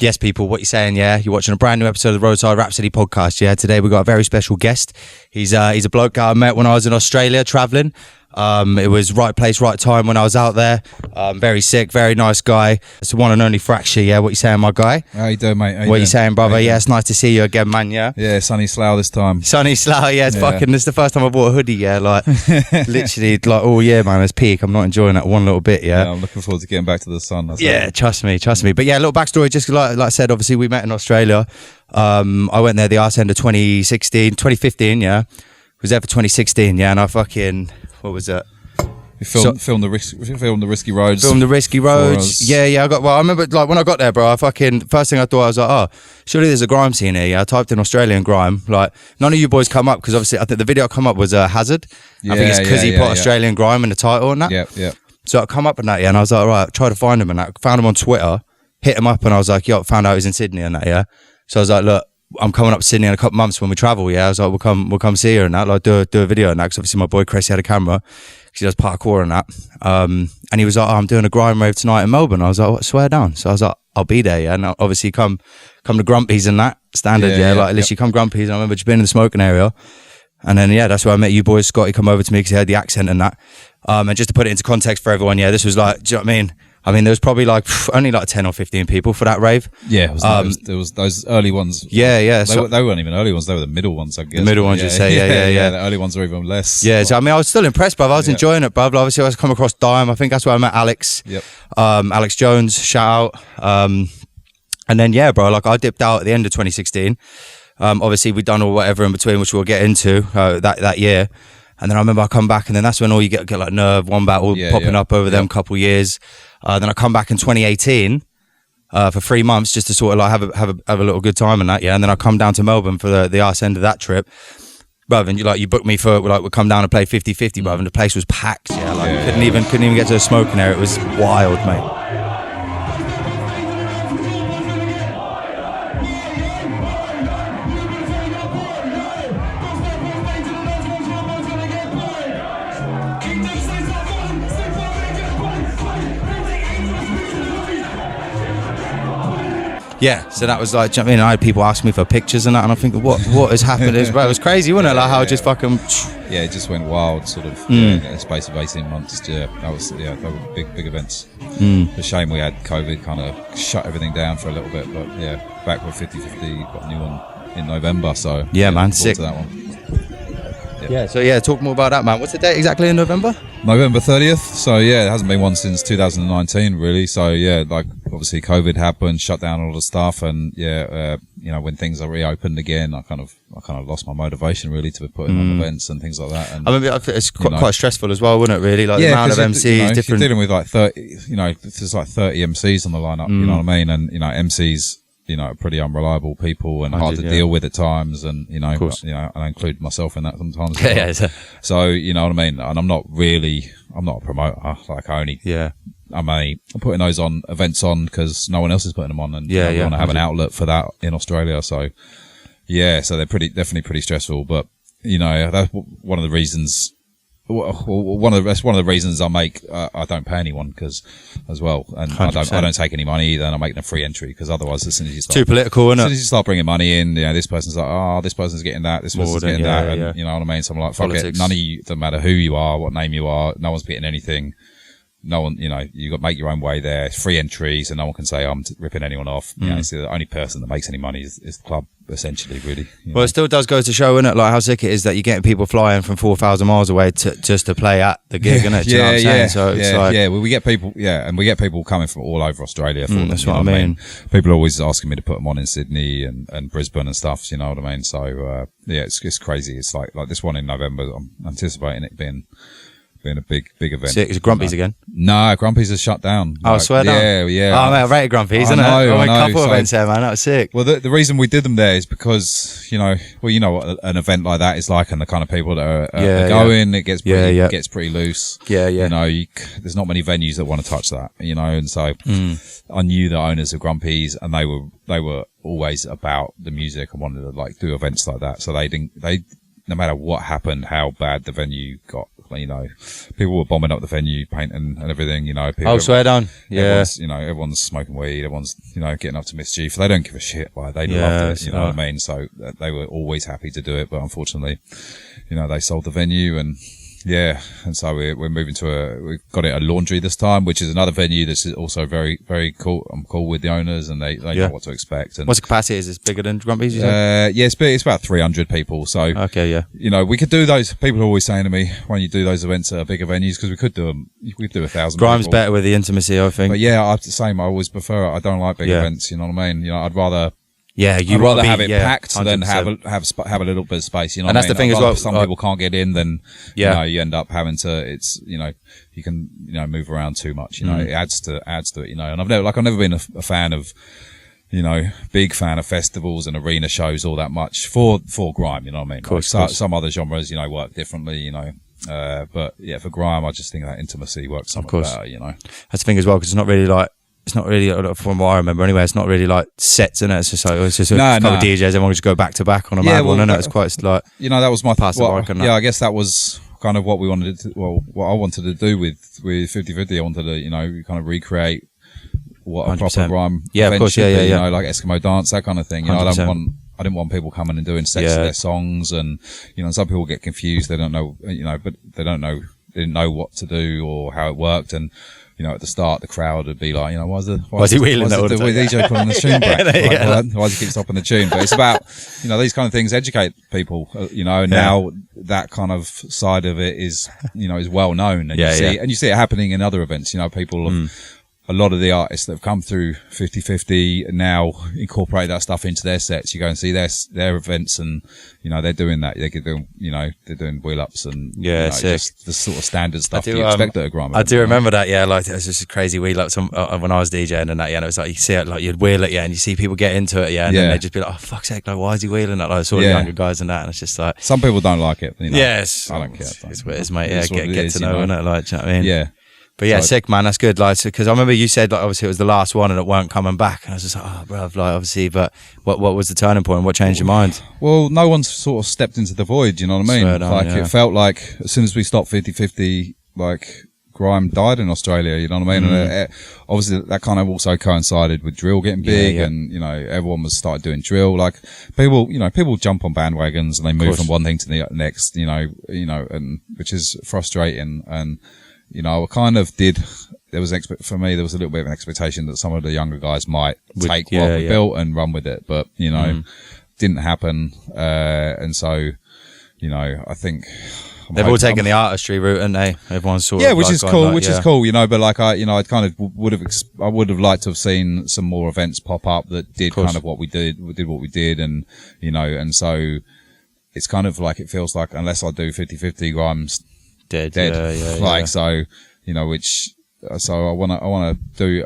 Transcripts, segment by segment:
Yes, people, what you saying? Yeah, you're watching a brand new episode of the Roadside Rhapsody podcast. Yeah, today we've got a very special guest. He's a bloke I met when I was in Australia traveling. It was right place, right time when I was out there. Very sick, very nice guy. It's the one and only Fraksha. Yeah, what you saying, my guy? How you doing, mate? What you saying, brother? Yeah, it's nice to see you again, man. Yeah. Yeah, sunny Slough this time. Sunny Slough. Yeah, it's fucking. This is the first time I bought a hoodie. Yeah, like literally, like all year, man. It's peak. I'm not enjoying that one little bit. Yeah. I'm looking forward to getting back to the sun. Trust me. But yeah, a little backstory. Just like I said, obviously we met in Australia. I went there the arse end of 2015. Yeah, was there for 2016. Yeah, and I fucking what was it? We filmed the risky roads. Filmed the risky roads. Yeah. I remember like when I got there, bro. First thing I thought I was like, oh, surely there's a grime scene here. Yeah, I typed in Australian grime. Like none of you boys come up because obviously I think the video come up was Hazard. I think it's because he put Australian grime in the title and that. Yeah. So I come up and that, and I was like, all right, try to find him and that. Found him on Twitter, hit him up, and I was like, yo, found out he's in Sydney and that. Yeah. So I was like, look, I'm coming up to Sydney in a couple months when we travel. Yeah, I was like, we'll come see her and that. Like do a video and that. Because obviously my boy Chris had a camera. He does parkour and that. And he was like, oh, I'm doing a grime rave tonight in Melbourne. I was like, swear down. So I was like, I'll be there. Yeah, and obviously come to Grumpy's and that standard. Like literally come Grumpy's. And I remember just being in the smoking area. And then that's where I met you boys. Scotty come over to me because he had the accent and that. And just to put it into context for everyone, this was like, do you know what I mean? I mean, there was probably like only like 10 or 15 people for that rave. Yeah, there was those early ones. Yeah. They weren't even early ones. They were the middle ones, I guess. The middle ones, you say, yeah. The early ones are even less. Yeah, so I mean, I was still impressed, bruv. I was enjoying it, bruv. Obviously, I was come across Dime. I think that's where I met Alex. Yep. Alex Jones, shout out. And then, bro, like I dipped out at the end of 2016. Obviously, we'd done all whatever in between, which we'll get into that year. And then I remember I come back, and then that's when all you get like Nerve, Wombat, all popping up over them couple years. Then I come back in 2018 for 3 months just to sort of like have a little good time and that, and then I come down to Melbourne for the arse end of that trip, bruv, and you booked me for like we'd come down and play 50-50, bruv, and the place was packed, couldn't even get to the smoking area. It was wild, mate. Yeah, so that was like, I mean, I had people ask me for pictures and that, and I think, what has happened? It was crazy, wasn't it? Like how it just fucking... Yeah, it just went wild, sort of, in the space of 18 months. Yeah, they were big events. It's a shame we had COVID kind of shut everything down for a little bit, but back with 50-50, got a new one in November, so... Yeah, man, sick. To that one. So talk more about that, man. What's the date exactly in November? November 30th. So it hasn't been one since 2019, really. So like obviously COVID happened, shut down all the stuff, and when things are reopened again, I kind of lost my motivation really to be putting on events and things like that. And I mean, it's quite stressful as well, wouldn't it? Really, like the amount of MCs, different. You're dealing with like 30. There's like 30 MCs on the lineup. You know what I mean? And MCs. Are pretty unreliable people and hard to deal with at times, and I include myself in that sometimes. So you know what I mean. And I'm not a promoter. Like I'm putting those on events on because no one else is putting them on, and I want to have an outlet for that in Australia. So so they're definitely pretty stressful. But that's one of the reasons. One of the reasons I don't pay anyone as well, and 100%. I don't take any money either, and I'm making a free entry because otherwise, as soon as you start too political, isn't it? As soon as you start bringing money in, this person's like, oh, this person's getting that, this person's getting that, and you know what I mean. So I'm like, fuck it, none of you, doesn't matter who you are, what name you are, no one's getting anything. No one, you got to make your own way there. It's free entry, so no one can say I'm ripping anyone off. It's the only person that makes any money is the club, essentially, really. Well, it still does go to show, innit? Like how sick it is that you're getting people flying from 4,000 miles away just to play at the gig, innit? Do you know what I'm saying? So it's like, well, we get people, and we get people coming from all over Australia. For them, that's what I mean. People are always asking me to put them on in Sydney and Brisbane and stuff. You know what I mean? So it's crazy. It's like this one in November. I'm anticipating it being a big event. Is it Grumpy's again? No, Grumpy's is shut down. Oh, I swear down. Yeah. Oh, mate, I rated Grumpy's, isn't it? I went a couple of events there, man. That was sick. Well, the reason we did them there is because, you know what an event like that is like, and the kind of people that are going, it gets pretty loose. Yeah. There's not many venues that want to touch that, and so I knew the owners of Grumpy's, and they were always about the music and wanted to like do events like that. So they no matter what happened, how bad the venue got, people were bombing up the venue, painting and everything, people, swear down. Yeah. Everyone's smoking weed, everyone's, getting up to mischief. They don't give a shit. Like, they loved it, you know what I mean? So they were always happy to do it, but unfortunately, they sold the venue and so we're moving we've got it a Laundry this time, which is another venue that's also very, very cool. I'm cool with the owners and they know what to expect. And what's the capacity? Is it bigger than Grumpy's? It's about 300 people. So, okay, yeah. We could do those. People are always saying to me, when you do those events at bigger venues, because we could do 1,000 Grime's people. better with the intimacy, I think. But I always prefer it. I don't like big events, you know what I mean? I'd rather... Yeah, I'd rather have it packed 100%. than have a little bit of space, you know. And that's the thing as well. If some people can't get in, then you end up having to. You can move around too much. It adds to it. And I've never been a fan of, big fan of festivals and arena shows all that much for grime. You know what I mean? Of course, some other genres, work differently. But for grime, I just think that intimacy works somewhat better. That's the thing as well, because it's not really, from what I remember anyway, it's not really like sets, in it. It's just like, a couple of DJs, everyone just go back to back on a mad one, and it's quite like, that was my I guess that was kind of what we wanted to, what I wanted to do with 50/50. I wanted to, kind of recreate what a 100%. proper grime of course, should be, like Eskimo dance, that kind of thing. I didn't want people coming and doing sets of their songs, and some people get confused. They don't know, but they didn't know what to do or how it worked, and at the start, the crowd would be like, why is he wheeling that all the time? DJ putting the tune back? Why does he keep stopping the tune? But it's about, these kind of things educate people, and now that kind of side of it is, is well known. And you see it happening in other events. People have, a lot of the artists that have come through 50/50 now incorporate that stuff into their sets. You go and see their events, and they're doing that. They're doing wheel ups and just the sort of standard stuff you expect at a grime event. I do remember that. Yeah, like it was just crazy wheel ups when I was DJing and that. And it was like you see it, like you'd wheel it, and you see people get into it, and then they'd just be like, "Oh fuck's sake, like why is he wheeling that?" Like sort of younger guys and that, and it's just like some people don't like it. Yes, I don't care. It's what it is, mate. Get to know, innit? Like, do you know what I mean? Yeah. But sick, man. That's good. Like, because I remember you said, like, obviously it was the last one and it weren't coming back. And I was just like, oh, bruv, like, obviously, but what was the turning point? What changed your mind? Well, no one's sort of stepped into the void, you know what I mean? It felt like as soon as we stopped 50/50, like, grime died in Australia, you know what I mean? And obviously that kind of also coincided with drill getting big and, everyone started doing drill. Like, people jump on bandwagons and they move from one thing to the next, and which is frustrating. And, I kind of there was for me, there was a little bit of an expectation that some of the younger guys might take what we built and run with it, but, didn't happen. And so, I think they've all taken the artistry route, and everyone's sort of which is cool, but like I kind of I would have liked to have seen some more events pop up that did kind of what we did, and, and so it's kind of like, it feels like unless I do 50/50, grime's dead. So, so I want to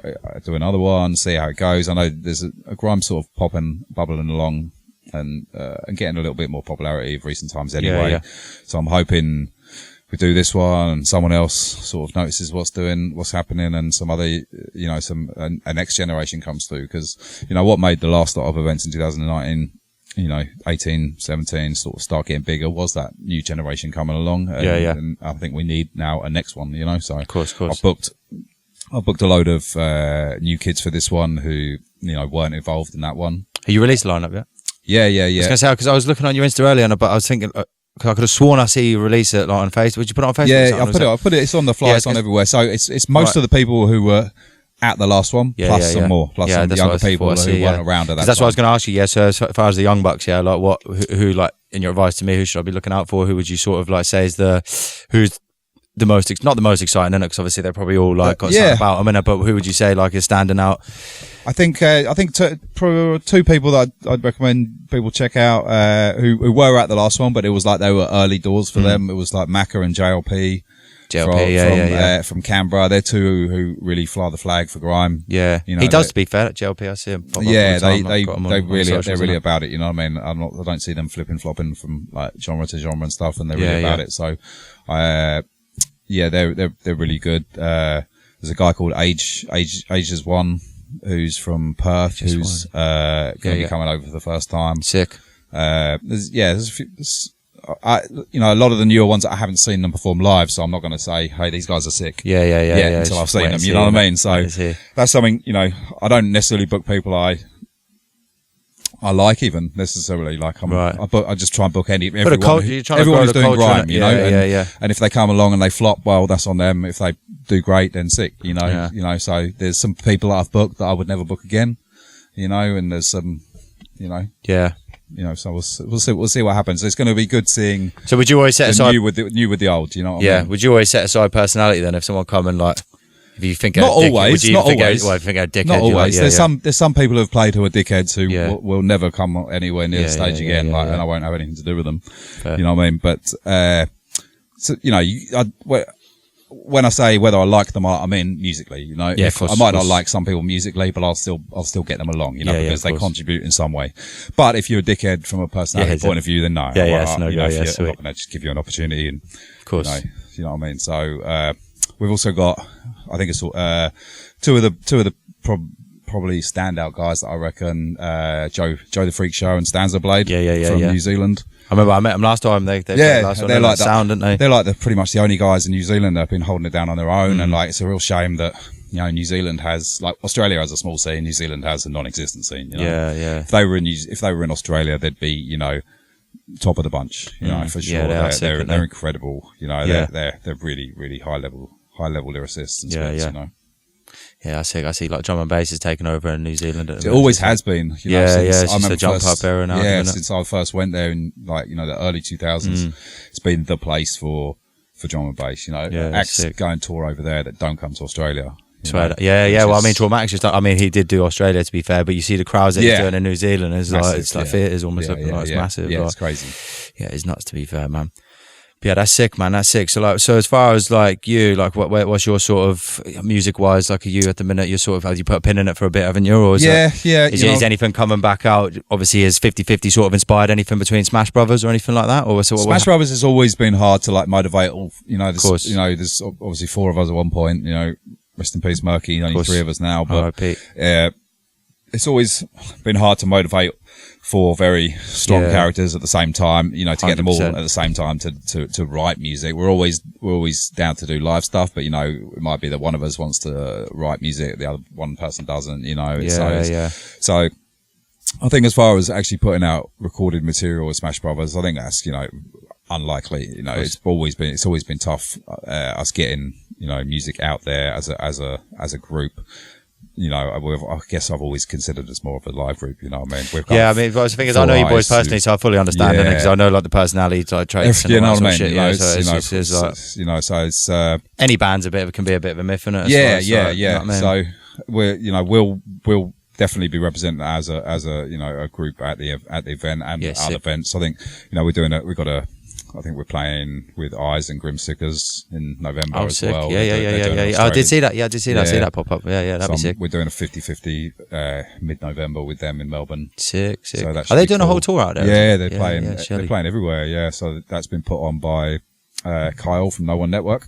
do another one, see how it goes. I know there's a grime sort of bubbling along and getting a little bit more popularity of recent times anyway. So I'm hoping we do this one and someone else sort of notices what's happening, and some other, a next generation comes through. Cause, what made the last lot of events in 2019, 18, 17 sort of start getting bigger was that new generation coming along. And I think we need now a next one, so. Of course. I booked a load of, new kids for this one who, weren't involved in that one. Have you released a lineup yet? Yeah. I was going to say, because I was looking on your Insta earlier, but I was thinking, I could have sworn I see you release it on Facebook. Would you put it on Facebook? Yeah, I put it. It's on the fly. It's on everywhere. So it's most of the people who were at the last one, plus some more, plus some younger people who weren't around at that. That's what I was going to ask you. Yeah. So as far as the young bucks, like who like in your advice to me, who should I be looking out for? Who would you sort of like say is who's the most, not the most exciting, because obviously they're probably all like got something about them, but who would you say like is standing out? I think two people that I'd recommend people check out, who were at the last one, but it was like they were early doors for them. It was like Macca and JLP. From Canberra. They're two who really fly the flag for grime. Yeah. He does, to be fair, at JLP. I see him. They're really about it. You know what I mean? I don't see them flipping flopping from like genre to genre and stuff, and they're really about it. So, they're really good. There's a guy called Ages One, who's from Perth, who's going to be coming over for the first time. Sick. There's you know, a lot of the newer ones I haven't seen them perform live, so I'm not going to say, hey, these guys are sick. Yeah. Until I've seen them, you know what I mean? So that's something, you know, I don't necessarily book people I like even necessarily. Like I just try and book everyone who's doing grime, you know. And if they come along and they flop, well, that's on them. If they do great, then sick, you know. You know, so there's some people that I've booked that I would never book again, you know, and there's some, you know. Yeah. You know, so we'll see what happens. It's going to be good seeing. So would you always set aside new with the old? You know what I mean? Would you always set aside personality then if someone come and like? If you think not always, not always. Dickhead, not always. There's some people who've played who are dickheads who will never come anywhere near the stage again, and I won't have anything to do with them. Fair. You know what I mean? But so, you know, when I say whether I like them, I mean musically. You know, I might not like some people musically, but I'll still get them along. You know, because they contribute in some way. But if you're a dickhead from a personality point of view, then no. I'm not going to just give you an opportunity, and of course, you know what I mean. So we've also got, I think it's two of the probably standout guys that I reckon, Joe the Fraksha and Stanza Blade from New Zealand. I remember I met them last time. They're like sound, aren't they? They're like pretty much the only guys in New Zealand that have been holding it down on their own, and like it's a real shame that, you know, New Zealand has, like, Australia has a small scene, New Zealand has a non-existent scene. You know? If they were in Australia, they'd be, you know, top of the bunch. You know, for sure. They're incredible. You know, they're really, really high level lyricists and spirits, you know. Yeah, I see like drum and bass has taken over in New Zealand. It always has been. You know, it's just a jump up era now. Yeah, since I first went there in, like, you know, the early 2000s, it's been the place for drum and bass. You know, acts going tour over there that don't come to Australia. Well, I mean, Traumatic's just, I mean, he did do Australia, to be fair, but you see the crowds that he's doing in New Zealand, it's like theatres almost looking like it's massive. Yeah, like, it's crazy. Yeah, it's nuts, to be fair, man. Yeah, that's sick, man. That's sick. So as far as like you, like what's your sort of music wise? Like, are you at the minute? You're sort of, have you put a pin in it for a bit, haven't you? Or is is anything coming back out? Obviously, is 50-50 sort of inspired anything between Smash Brothers or anything like that? Or Smash Brothers has always been hard to like motivate. You know, there's obviously 4 of us at one point. You know, rest in peace, Murky. Only 3 of us now, but it's always been hard to motivate 4 very strong characters at the same time, you know, to get 100%. Them all at the same time to write music. We're always down to do live stuff, but, you know, it might be that one of us wants to write music, the other one person doesn't, you know. So I think as far as actually putting out recorded material with Smash Brothers, I think that's, you know, unlikely. You know, it's always been tough, us getting, you know, music out there as a group. You know, I guess I've always considered us more of a live group. You know what I mean? I mean, the thing is, I know you boys personally, so I fully understand it because I know like the personality like traits. You know what I mean? Shit, so it's any band's can be a bit of a myth, isn't it? Yeah. You know what I mean? So we'll definitely be represented as a you know, a group at the event and other events. I think, you know, I think we're playing with Eyes and Grimsickers in November as well. Yeah. I did see that. Yeah, I did see that. I see that pop up. Yeah, that'd be sick. We're doing a 50-50 mid-November with them in Melbourne. Sick. So are they doing a whole tour out there? Yeah, they're playing. They're playing everywhere. Yeah, so that's been put on by Kyle from No One Network.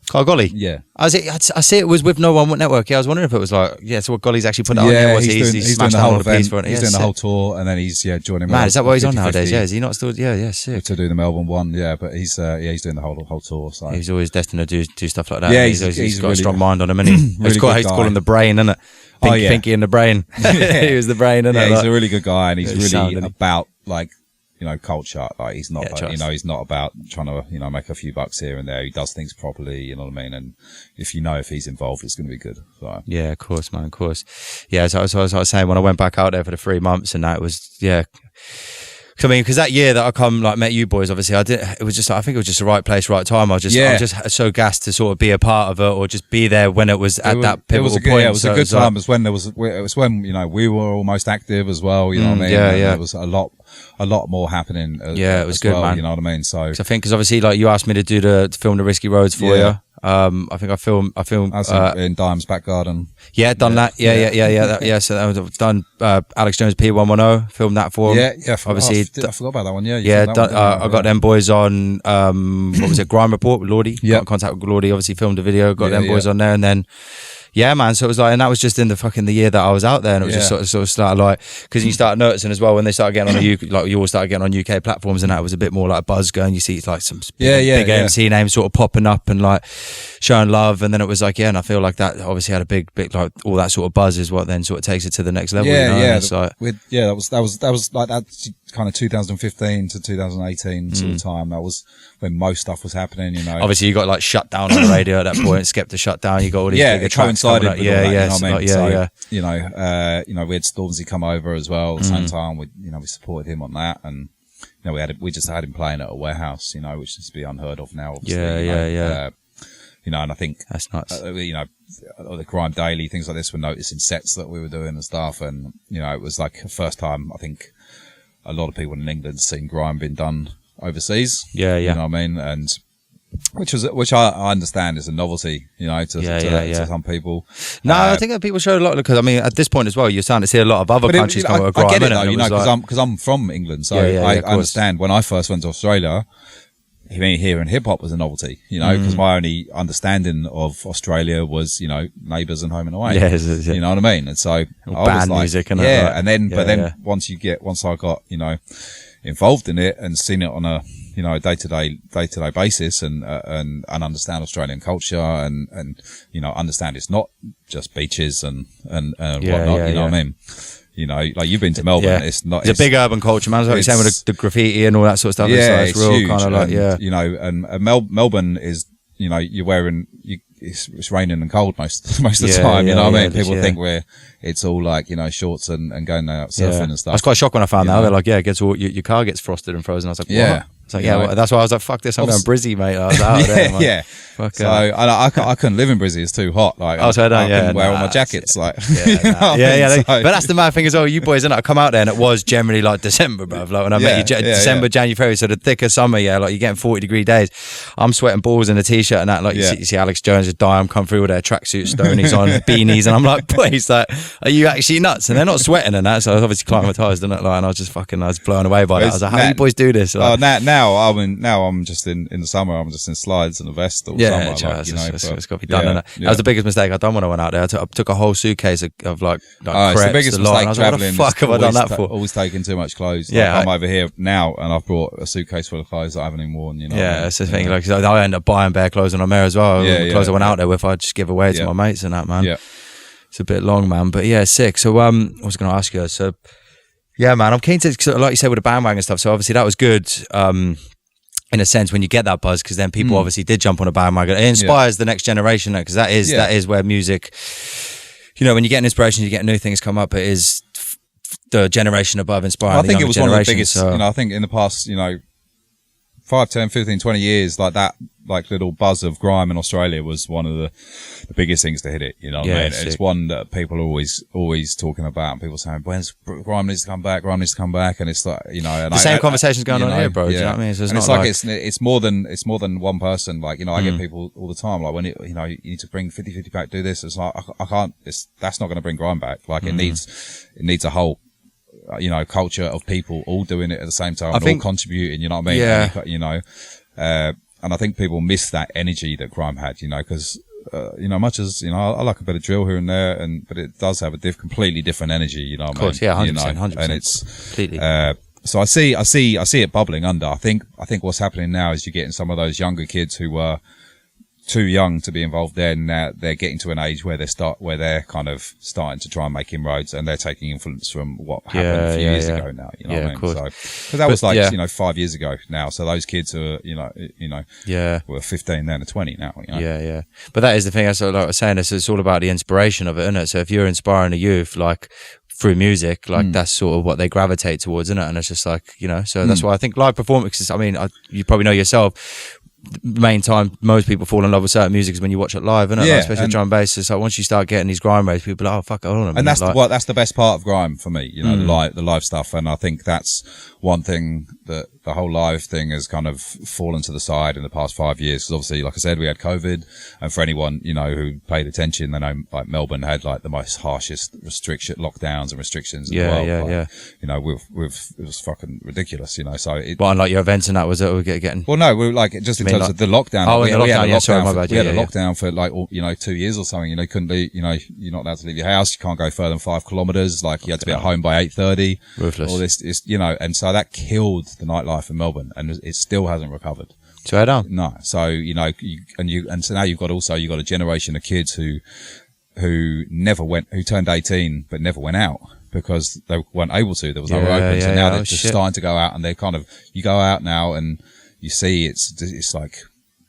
Kyle Golly? Yeah. I see it was with No One Network. Yeah, I was wondering if it was like, so what Golly's actually put it on there. He's doing the whole event. He's doing the whole tour, and then he's joining. Man, is that what he's on nowadays? Yeah, is he not still? Yeah, sick. To do the Melbourne one, but he's doing the whole tour. So he's always destined to do stuff like that. Yeah, he's got really, a strong mind on him, and he. Really I used to call him the brain, innit? Pinky in the brain. He was the brain, innit? Yeah, he's a really good guy, and he's really about like, you know, culture. Like, he's not, you know, he's not about trying to, you know, make a few bucks here and there. He does things properly, you know what I mean? And if he's involved, it's going to be good. So. Yeah, of course, man, of course. Yeah, so I was saying, when I went back out there for the 3 months and that, it was, I mean, because that year that I met you boys, obviously, I think it was just the right place, right time. I was just so gassed to sort of be a part of it or just be there when it was at that pivotal point. It was a good time. It was when, you know, we were almost active as well, you know what I mean? There was a lot more happening. It was good, well, man. You know what I mean? So I think, because obviously, like, you asked me to film the Risky Roads for you. I think I filmed in Dime's back garden. Yeah, done that. Yeah. So that was done. Alex Jones P110 filmed that for him. Yeah. Obviously, I forgot about that one. Yeah. I got them boys on. What was it? Grime Report with Lordy. Yeah. Got in contact with Lordy. Obviously, filmed a video. Got them boys on there, and then. Yeah, man. So it was like, and that was just in the year that I was out there, and it was just sort of started like, because you start noticing as well when they started getting on you all started getting on UK platforms, and that was a bit more like buzz going. You see like some big MC names sort of popping up and like showing love, and then it was like, and I feel like that obviously had a big like all that sort of buzz is what then sort of takes it to the next level. That was like that kind of 2015 to 2018 sort of time. That was when most stuff was happening, you know. Obviously you got like shut down on the radio at that point, Skepta shut down, you got all these bigger tracks coming up. You know what I mean? You know, we had Stormzy come over as well at the same time. We supported him on that, and you know, we just had him playing at a warehouse, you know, which is to be unheard of now, obviously. You know, and I think that's nuts. You know, the Grime Daily, things like this were noticing sets that we were doing and stuff, and you know, it was like the first time I think a lot of people in England seen grime being done overseas. You know what I mean? And which I understand is a novelty, you know, to some people. No, I think that people show a lot, because I mean, at this point as well, you're starting to see a lot of other countries come with grime. I get it though, you know, because I'm from England, so I understand. When I first went to Australia, hearing hip hop was a novelty, you know, because my only understanding of Australia was, you know, Neighbours and Home and Away. You know what I mean? And so I was like, music and then once I got, you know, involved in it and seen it on a, you know, day-to-day basis and understand Australian culture and, you know, understand it's not just beaches and whatnot, you know what I mean? You know, like you've been to Melbourne, it's a big urban culture, man. It's like you're saying with the graffiti and all that sort of stuff. It's real huge, kind of like, you know, and Melbourne is, you know, it's raining and cold most of the time, you know what I mean? People think it's all like, you know, shorts and going out surfing and stuff. I was quite shocked when I found out. They're like, it gets all, your car gets frosted and frozen. I was like, what? It's like, well, that's why I was like, fuck this, I'm going Brizzy, mate. I was out there. Like, so I couldn't live in Brizzy, it's too hot. Like, I couldn't wear all my jackets. Like, but that's the mad thing as well. You boys, I come out there and it was generally like December, bruv. Like when I met you, December, January, February, so the thicker summer, like you're getting 40-degree days. I'm sweating balls in a t-shirt and that. Like you see Alex Jones just Diam come through with their tracksuit, stonies on, beanies, and I'm like, boys, like, are you actually nuts? And they're not sweating and that, so I was obviously climatised and that, like, and I was just I was blown away by that. I was like, how do you boys do this? Like, now I'm just in the summer. I'm just in slides and a vest all summer. Like, you know, it's got to be done. That was the biggest mistake I done when I went out there. I took a whole suitcase of like crepes. It's the biggest mistake traveling. What the fuck have I done that for? Always taking too much clothes. Like, I'm over here now and I've brought a suitcase full of clothes that I haven't even worn. You know. That's the thing. Like I end up buying bare clothes when I'm there as well. The clothes I went out there with, I just give away to my mates and that, man. It's a bit long, man, but sick. So I was going to ask you. So man, I'm keen to, like you said, with the bandwagon stuff. So obviously that was good. In a sense, when you get that buzz, because then people obviously did jump on a bandwagon. It inspires the next generation, because that is where music, you know, when you get an inspiration, you get new things come up. It is the generation above inspiring. I think it was one of the biggest. You know, I think in the past, you know, 5, 10, 15, 20 years, like that, like little buzz of grime in Australia was one of the biggest things to hit it. You know what I mean? It's one that people are always talking about, and people saying, "When's grime needs to come back? Grime needs to come back." And it's like, you know, and the same conversations going on here, bro. Do you know what I mean? So it's more than one person. Like, you know, I get people all the time, like, when you know, you need to bring 50-50 back, do this. It's like, I can't. That's not going to bring grime back. Like, it needs a whole, you know, culture of people all doing it at the same time, and all contributing. You know what I mean? Yeah. You know, and I think people miss that energy that grime had. You know, because you know, much as, you know, I like a bit of drill here and there, but it does have a completely different energy. You know what I mean? Of course, 100%. And it's completely. So I see it bubbling under. I think what's happening now is you're getting some of those younger kids who were too young to be involved there. Now they're getting to an age where they're kind of starting to try and make inroads, and they're taking influence from what happened a few years ago now. You know what I mean? Of course. So, because that was like, you know, 5 years ago now. So those kids are, you know, were 15 then to 20 now. You know? But that is the thing. Like I was saying, it's all about the inspiration of it, isn't it? So if you're inspiring the youth, like, through music, like that's sort of what they gravitate towards, isn't it? And it's just like, you know, so that's why I think live performances, I mean, you probably know yourself, the main time most people fall in love with certain music is when you watch it live, isn't it? Like, especially drum and bass. It's like once you start getting these grime raves, people are like, oh fuck, hold on a minute. And that's the best part of grime for me, you know, the live stuff. And I think that's one thing that the whole live thing has kind of fallen to the side in the past 5 years. Because obviously, like I said, we had COVID, and for anyone, you know, who paid attention, they know, like, Melbourne had like the most harshest lockdowns and restrictions in the world. You know, it was fucking ridiculous, you know. So unlike your events and that, was it? We're getting. Well, no, we were like, just in terms because of the lockdown. Oh, in the lockdown, yeah, sorry, my bad. We had a lockdown for like, 2 years or something. You couldn't leave, you're not allowed to leave your house. You can't go further than 5 kilometers. Like, you had to be at home by 8:30. Ruthless. All this is, and so that killed the nightlife in Melbourne, and it still hasn't recovered. Straight down. No. So, so now you've got a generation of kids who turned 18, but never went out because they weren't able to. There was no open. So now they're just starting to go out, and you go out now and you see it's like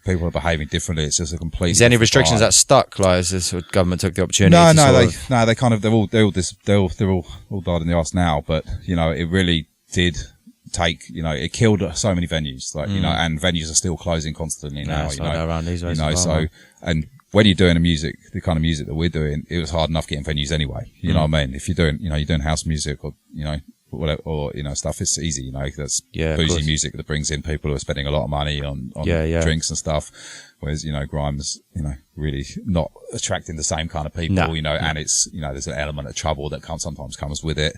people are behaving differently. It's just a complete. Is there any restrictions that stuck? Like, is this what government took the opportunity? They're all died in the arse now, but it really did take, it killed so many venues, like, and venues are still closing constantly now, around these ways and when you're doing the kind of music that we're doing, it was hard enough getting venues anyway. You know what I mean? If you're doing house music or, whatever, or, stuff, it's easy, that's boozy music that brings in people who are spending a lot of money on drinks and stuff. Whereas, Grime's, really not attracting the same kind of people, and it's, there's an element of trouble that sometimes comes with it.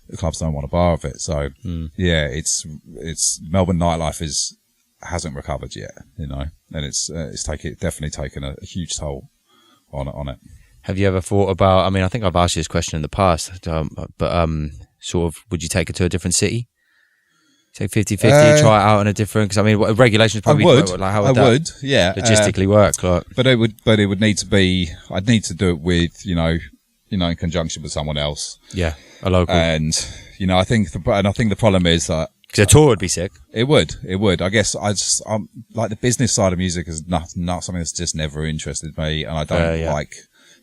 The clubs don't want a bar of it. So, it's Melbourne nightlife hasn't recovered yet, and it's definitely taken a huge toll on it. Have you ever thought about, I think I've asked you this question in the past, but sort of, would you take it to a different city? Take 50-50, try it out in a different, because regulations probably I would, how would that logistically work? Like? But it would need to be, I'd need to do it with, in conjunction with someone else. Yeah, a local. And, I think the problem is that, because a tour would be sick. It would. I guess I'm like, the business side of music is not something that's just never interested me, and I don't like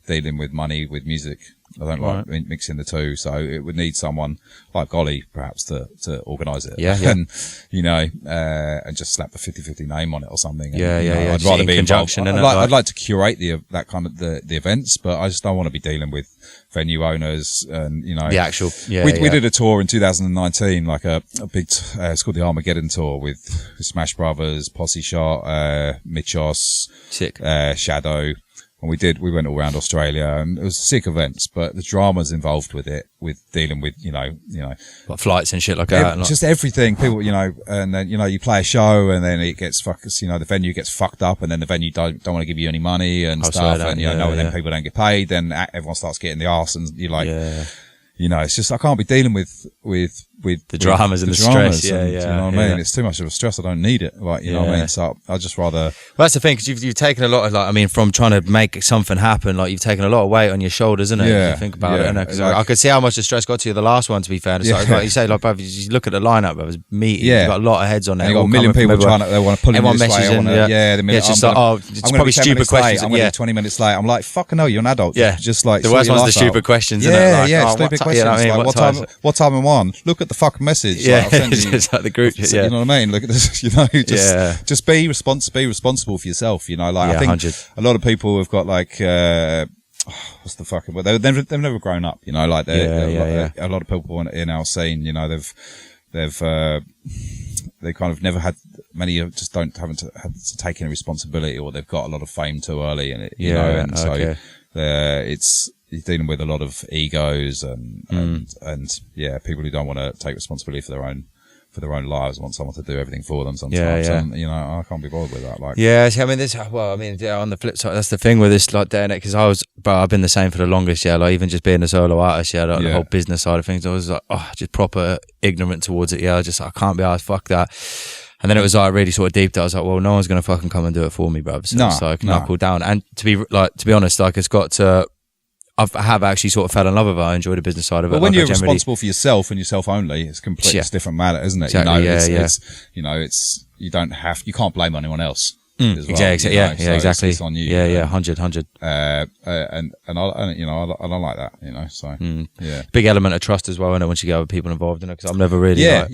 dealing with money with music. I don't like mixing the two, so it would need someone like Golly perhaps to organise it. And and just slap the 50-50 name on it or something. And, I'd rather be involved. I'd like to curate the events, but I just don't want to be dealing with venue owners and the actual. We did a tour in 2019, like a big. It's called the Armageddon Tour with Smash Brothers, Posse Shot, Mitchos, sick, Shadow. And we went all around Australia, and it was sick events, but the drama's involved with it, with dealing with, like flights and shit like that. Just everything. People, and then, you play a show and then it gets the venue gets fucked up, and then the venue don't want to give you any money and stuff. And, then people don't get paid, then everyone starts getting the arse, and you're like, it's just, I can't be dealing with the dramas and the stress. You know what I mean? It's too much of a stress. I don't need it. Like, you know what I mean? So I'd just rather. Well, that's the thing, because you've taken a lot of, from trying to make something happen, like, you've taken a lot of weight on your shoulders, isn't it? Yeah. If you think about it, because I could see how much the stress got to you the last one, to be fair. It's like you say, like, bruv, you look at the lineup, it was meaty. You've got a lot of heads on there. You've got a million people they want to pull in this way. It's just like, it's probably stupid questions. I'm going to be 20 minutes late. I'm like, fucking hell, you're an adult. Yeah. Just like, the worst one's the stupid questions, isn't it? Yeah, stupid questions. What time am I on? Look at the fucking message. Yeah, it's like the group. You know what I mean? Look at this. Just be responsible for yourself. I think 100. A lot of people have got like, what's the fucking word? They've never grown up. A lot of people in our scene. They kind of never had, many just haven't had to take any responsibility, or they've got a lot of fame too early, and so it's. He's dealing with a lot of egos and people who don't want to take responsibility for their own lives, want someone to do everything for them sometimes. And, I can't be bothered with that. Like, on the flip side, that's the thing with this, like, day and because I've been the same for the longest, like, even just being a solo artist, the whole business side of things, I was like, just proper ignorant towards it. I can't be arsed, fuck that. And then it was like really sort of deep that I was like, well, no one's going to fucking come and do it for me, bruv. So it's like, knuckle down. And to be honest, like, it's got to, I have actually sort of fell in love with it. I enjoy the business side of it. But when you're responsible for yourself and yourself only, it's completely different matter, isn't it? Exactly, you can't blame anyone else. Exactly. Exactly. It's on you. 100. And I don't like that, so, Big element of trust as well, isn't it, once you get other people involved in it, because I'm never really, I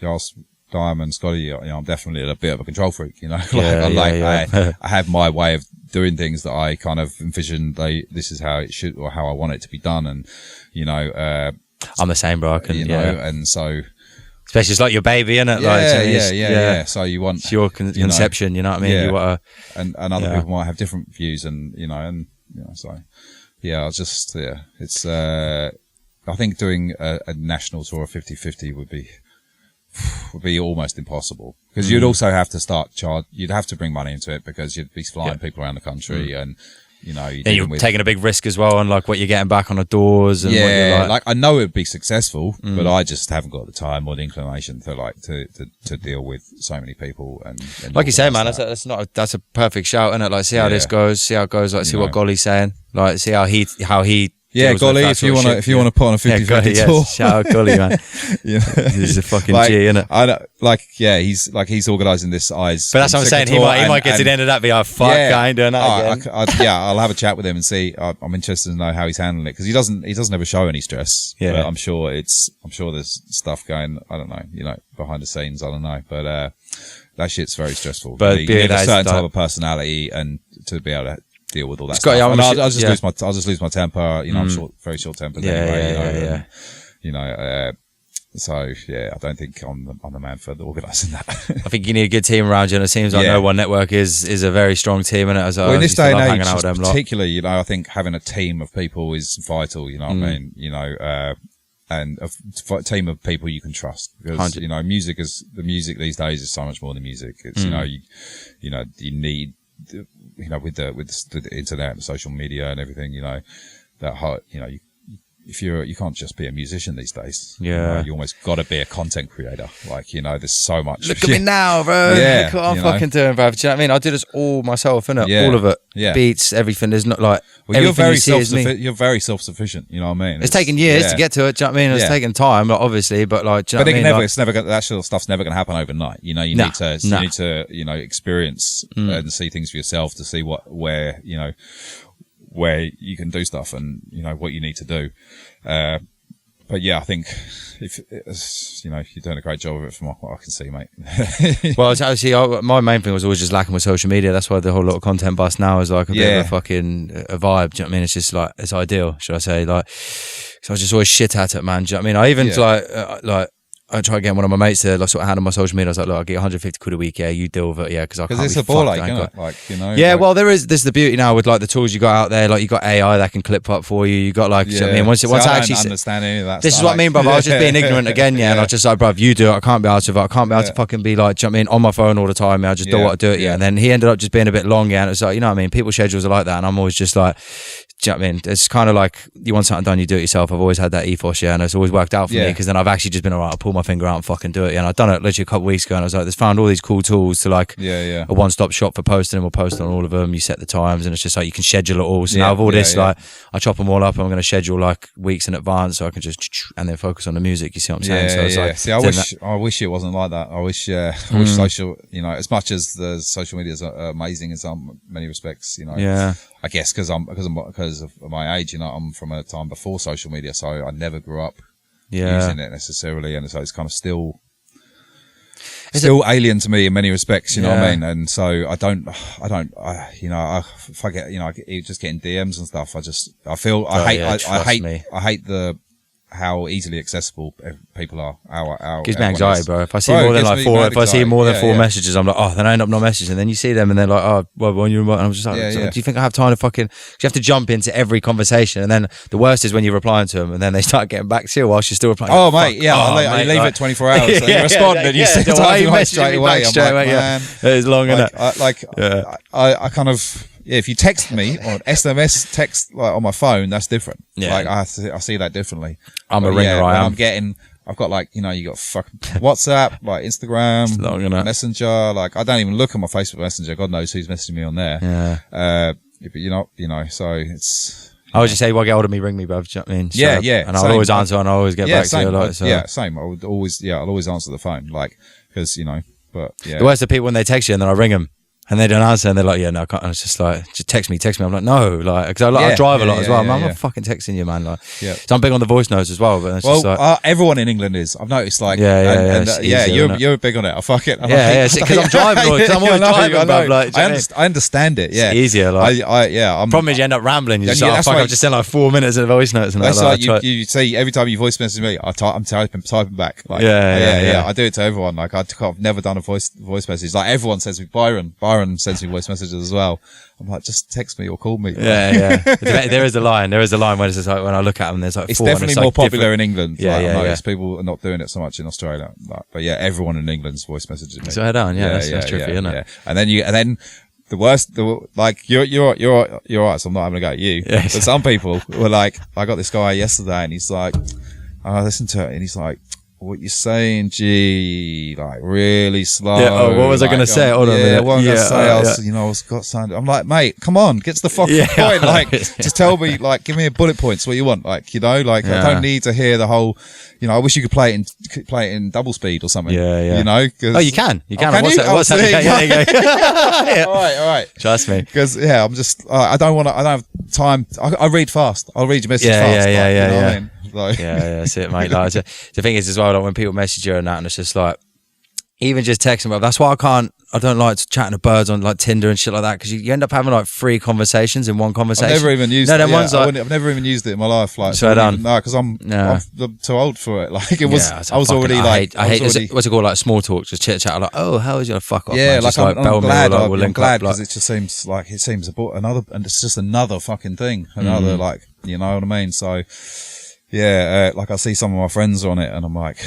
asked Diamond, Scotty, I'm definitely a bit of a control freak, I have my way of doing things that I kind of envision this is how it should, or how I want it to be done, and I'm the same, bro. I can, and so especially it's like your baby, isn't it? So you want it's your conception, you know what I mean? You want and other people might have different views, and so it's I think doing a national tour of 50-50 would be would be almost impossible, because you'd also have to you'd have to bring money into it, because you'd be flying people around the country, and you're taking a big risk as well on like what you're getting back on the doors. And what you're like I know it would be successful, but I just haven't got the time or the inclination to deal with so many people. And like you say, man, that's a perfect shout, isn't it? Like, see how this goes, see how it goes. Like, see what Golly's saying. Like, see how he. Yeah, Golly, if you want to put on a 50-50 tour. Shout out Golly, man. He's a fucking G, innit? He's organising this eyes. But that's what I'm saying. He might get to the end of that, be like, fuck, I ain't doing that again. I'll have a chat with him and see. I'm interested to know how he's handling it, because he doesn't ever show any stress. Yeah. But I'm sure there's stuff going, I don't know, behind the scenes, I don't know. But, that shit's very stressful. But you need a certain type of personality and to be able to deal with all that stuff. I'll just lose my temper. I'm very short tempered anyway. So I don't think I'm the man for organising that. I think you need a good team around you, and it seems like No One Network is a very strong team in it. As well, in this day and age, particularly, I think having a team of people is vital. You know what I mean? And a team of people you can trust, because 100. Music these days is so much more than music. It's you need. With the internet and social media and everything, you can't just be a musician these days. Yeah. You almost got to be a content creator. Like, there's so much. Look at me now, bro. Yeah. Look what I'm fucking doing, bro. Do you know what I mean? I do this all myself, innit? Yeah. All of it. Yeah. Beats, everything. There's not like, you're very self-sufficient. You know what I mean? It's taken years to get to it. Do you know what I mean? It's taken time, like, obviously, but like, do you know what I mean? It's never that sort of stuff's never going to happen overnight. You need to experience and see things for yourself to see where you can do stuff and what you need to do. But yeah, I think if you're doing a great job of it from what I can see, mate. Well, actually, my main thing was always just lacking with social media. That's why the whole lot of content bust now is like a bit of a fucking a vibe. Do you know what I mean? It's just like, it's ideal, should I say? Like, so I was just always shit at it, man. Do you know what I mean? I even like I tried getting one of my mates to like sort of handle my social media. I was like, look, I'll get 150 quid a week. Yeah, you deal with it. Yeah, because it's a ball ache, isn't it? Like, Yeah, well, there's the beauty now with like the tools you got out there. Like, you got AI that can clip up for you. You got like, you know what I mean, once I actually understand any of that. This is what I mean, brother. I was just being ignorant again, and I was just like, bruv, you do it. I can't be able to. I can't be able to fucking be like, do you know what I mean, on my phone all the time. I just don't want to do it. And then he ended up just being a bit long, and it's like, you know what I mean. People's schedules are like that, and I'm always just like, do you know what I mean? It's kind of like, you want something done, you do it yourself. I've always had that ethos, and it's always worked out for me, because then I've actually just been alright. I'll pull my finger out and fucking do it. And I've done it literally a couple of weeks ago, and I was like, there's found all these cool tools to like a one-stop shop for posting, and we'll post on all of them. You set the times, and it's just like you can schedule it all. So now of all this, like, I chop them all up, and I'm going to schedule like weeks in advance, so I can just and then focus on the music. You see what I'm saying? So it's like, see, I wish it wasn't like that. I wish social, as much as the social media is amazing in some many respects, I guess because of my age, I'm from a time before social media, so I never grew up using it necessarily, and so it's kind of still alien to me in many respects, you know what I mean? And so if I get, just getting DMs and stuff, I hate how easily accessible people are. Gives me anxiety, bro. If I see more than like four messages, I'm like, oh, then I end up not messaging. And then you see them, and they're like, oh, well, when you're, and I'm just like, do you think I have time to fucking? Cause you have to jump into every conversation, and then the worst is when you're replying to them, and then they start getting back to you whilst you're still replying. Oh, mate, I leave it 24 hours. So you respond, and you say straight away. Man, it's long enough. I kind of. Yeah, if you text me or SMS text like on my phone, that's different. Yeah. Like I see that differently. I'm a ringer. I've got like, you got fucking WhatsApp, like Instagram, Messenger. Like I don't even look at my Facebook Messenger. God knows who's messaging me on there. Yeah. But you're not, so it's. I would just say, well, get hold of me, ring me, bruv. Do you know what I mean? Yeah. And I'll always answer, and I'll always get back to you. Like, so. Yeah, same. I'll always answer the phone, like, because, but yeah. The worst are people when they text you and then I ring them. And they don't answer, and they're like, "Yeah, no, I can't." And it's just like, "Just text me." I'm like, "No," like, because I drive a lot as well. I'm not fucking texting you, man. Like, so I'm big on the voice notes as well. But it's just like, everyone in England is. I've noticed, like, you're big on it. I fuck it. Because I'm driving. Because I'm always driving. Like, I understand it. Yeah, it's easier. Like, problem is you end up rambling. You just like, fuck. I've just sent like 4 minutes of voice notes. And that's like you see every time you voice message me, I'm typing back. Like, I do it to everyone. Like I've never done a voice message. Like everyone says, Byron, Aaron sends me voice messages as well. I'm like, just text me or call me. Yeah. There is a line when it's just like, when I look at them, there's like it's 4. definitely more popular in England. Yeah, I noticed people are not doing it so much in Australia. But yeah, everyone in England's voice messaging me. So head on, that's trippy, isn't it? And then the worst, like you're right. So I'm not having a go at you. Yes. But some people were like, I got this guy yesterday, and he's like, I listened to it, and he's like, what you saying, G, like really slow. Yeah, what was I going to say? Hold on a minute. What was I going to say? I was got sound. I'm like, mate, come on, get to the fucking point. Like, just tell me, like, give me a bullet points, what you want. Like, I don't need to hear the whole, I wish you could play it in double speed or something. Yeah. Cause, oh, you can. What's that? There you go. All right. Trust me. Because, I'm just, I don't have time. I read fast. I'll read your message fast. Yeah. What I mean? Like. Yeah, that's it, mate. Like, the thing is as well, like when people message you and that, and it's just like, even just texting, but that's why I don't like chatting to birds on like Tinder and shit like that, because you end up having like 3 conversations in one conversation. I've never even used it. I've never even used it in my life. Like, so no, because I'm too old for it. Like, it was, I was already like, I hate what's it called, like small talk, just chit chat. Like, oh, how is your fuck off? Yeah, man? like, just, I'm glad. we'll link up because it just seems like another, and it's just another fucking thing. Another like, you know what I mean? So. Yeah, like I see some of my friends on it, and I'm like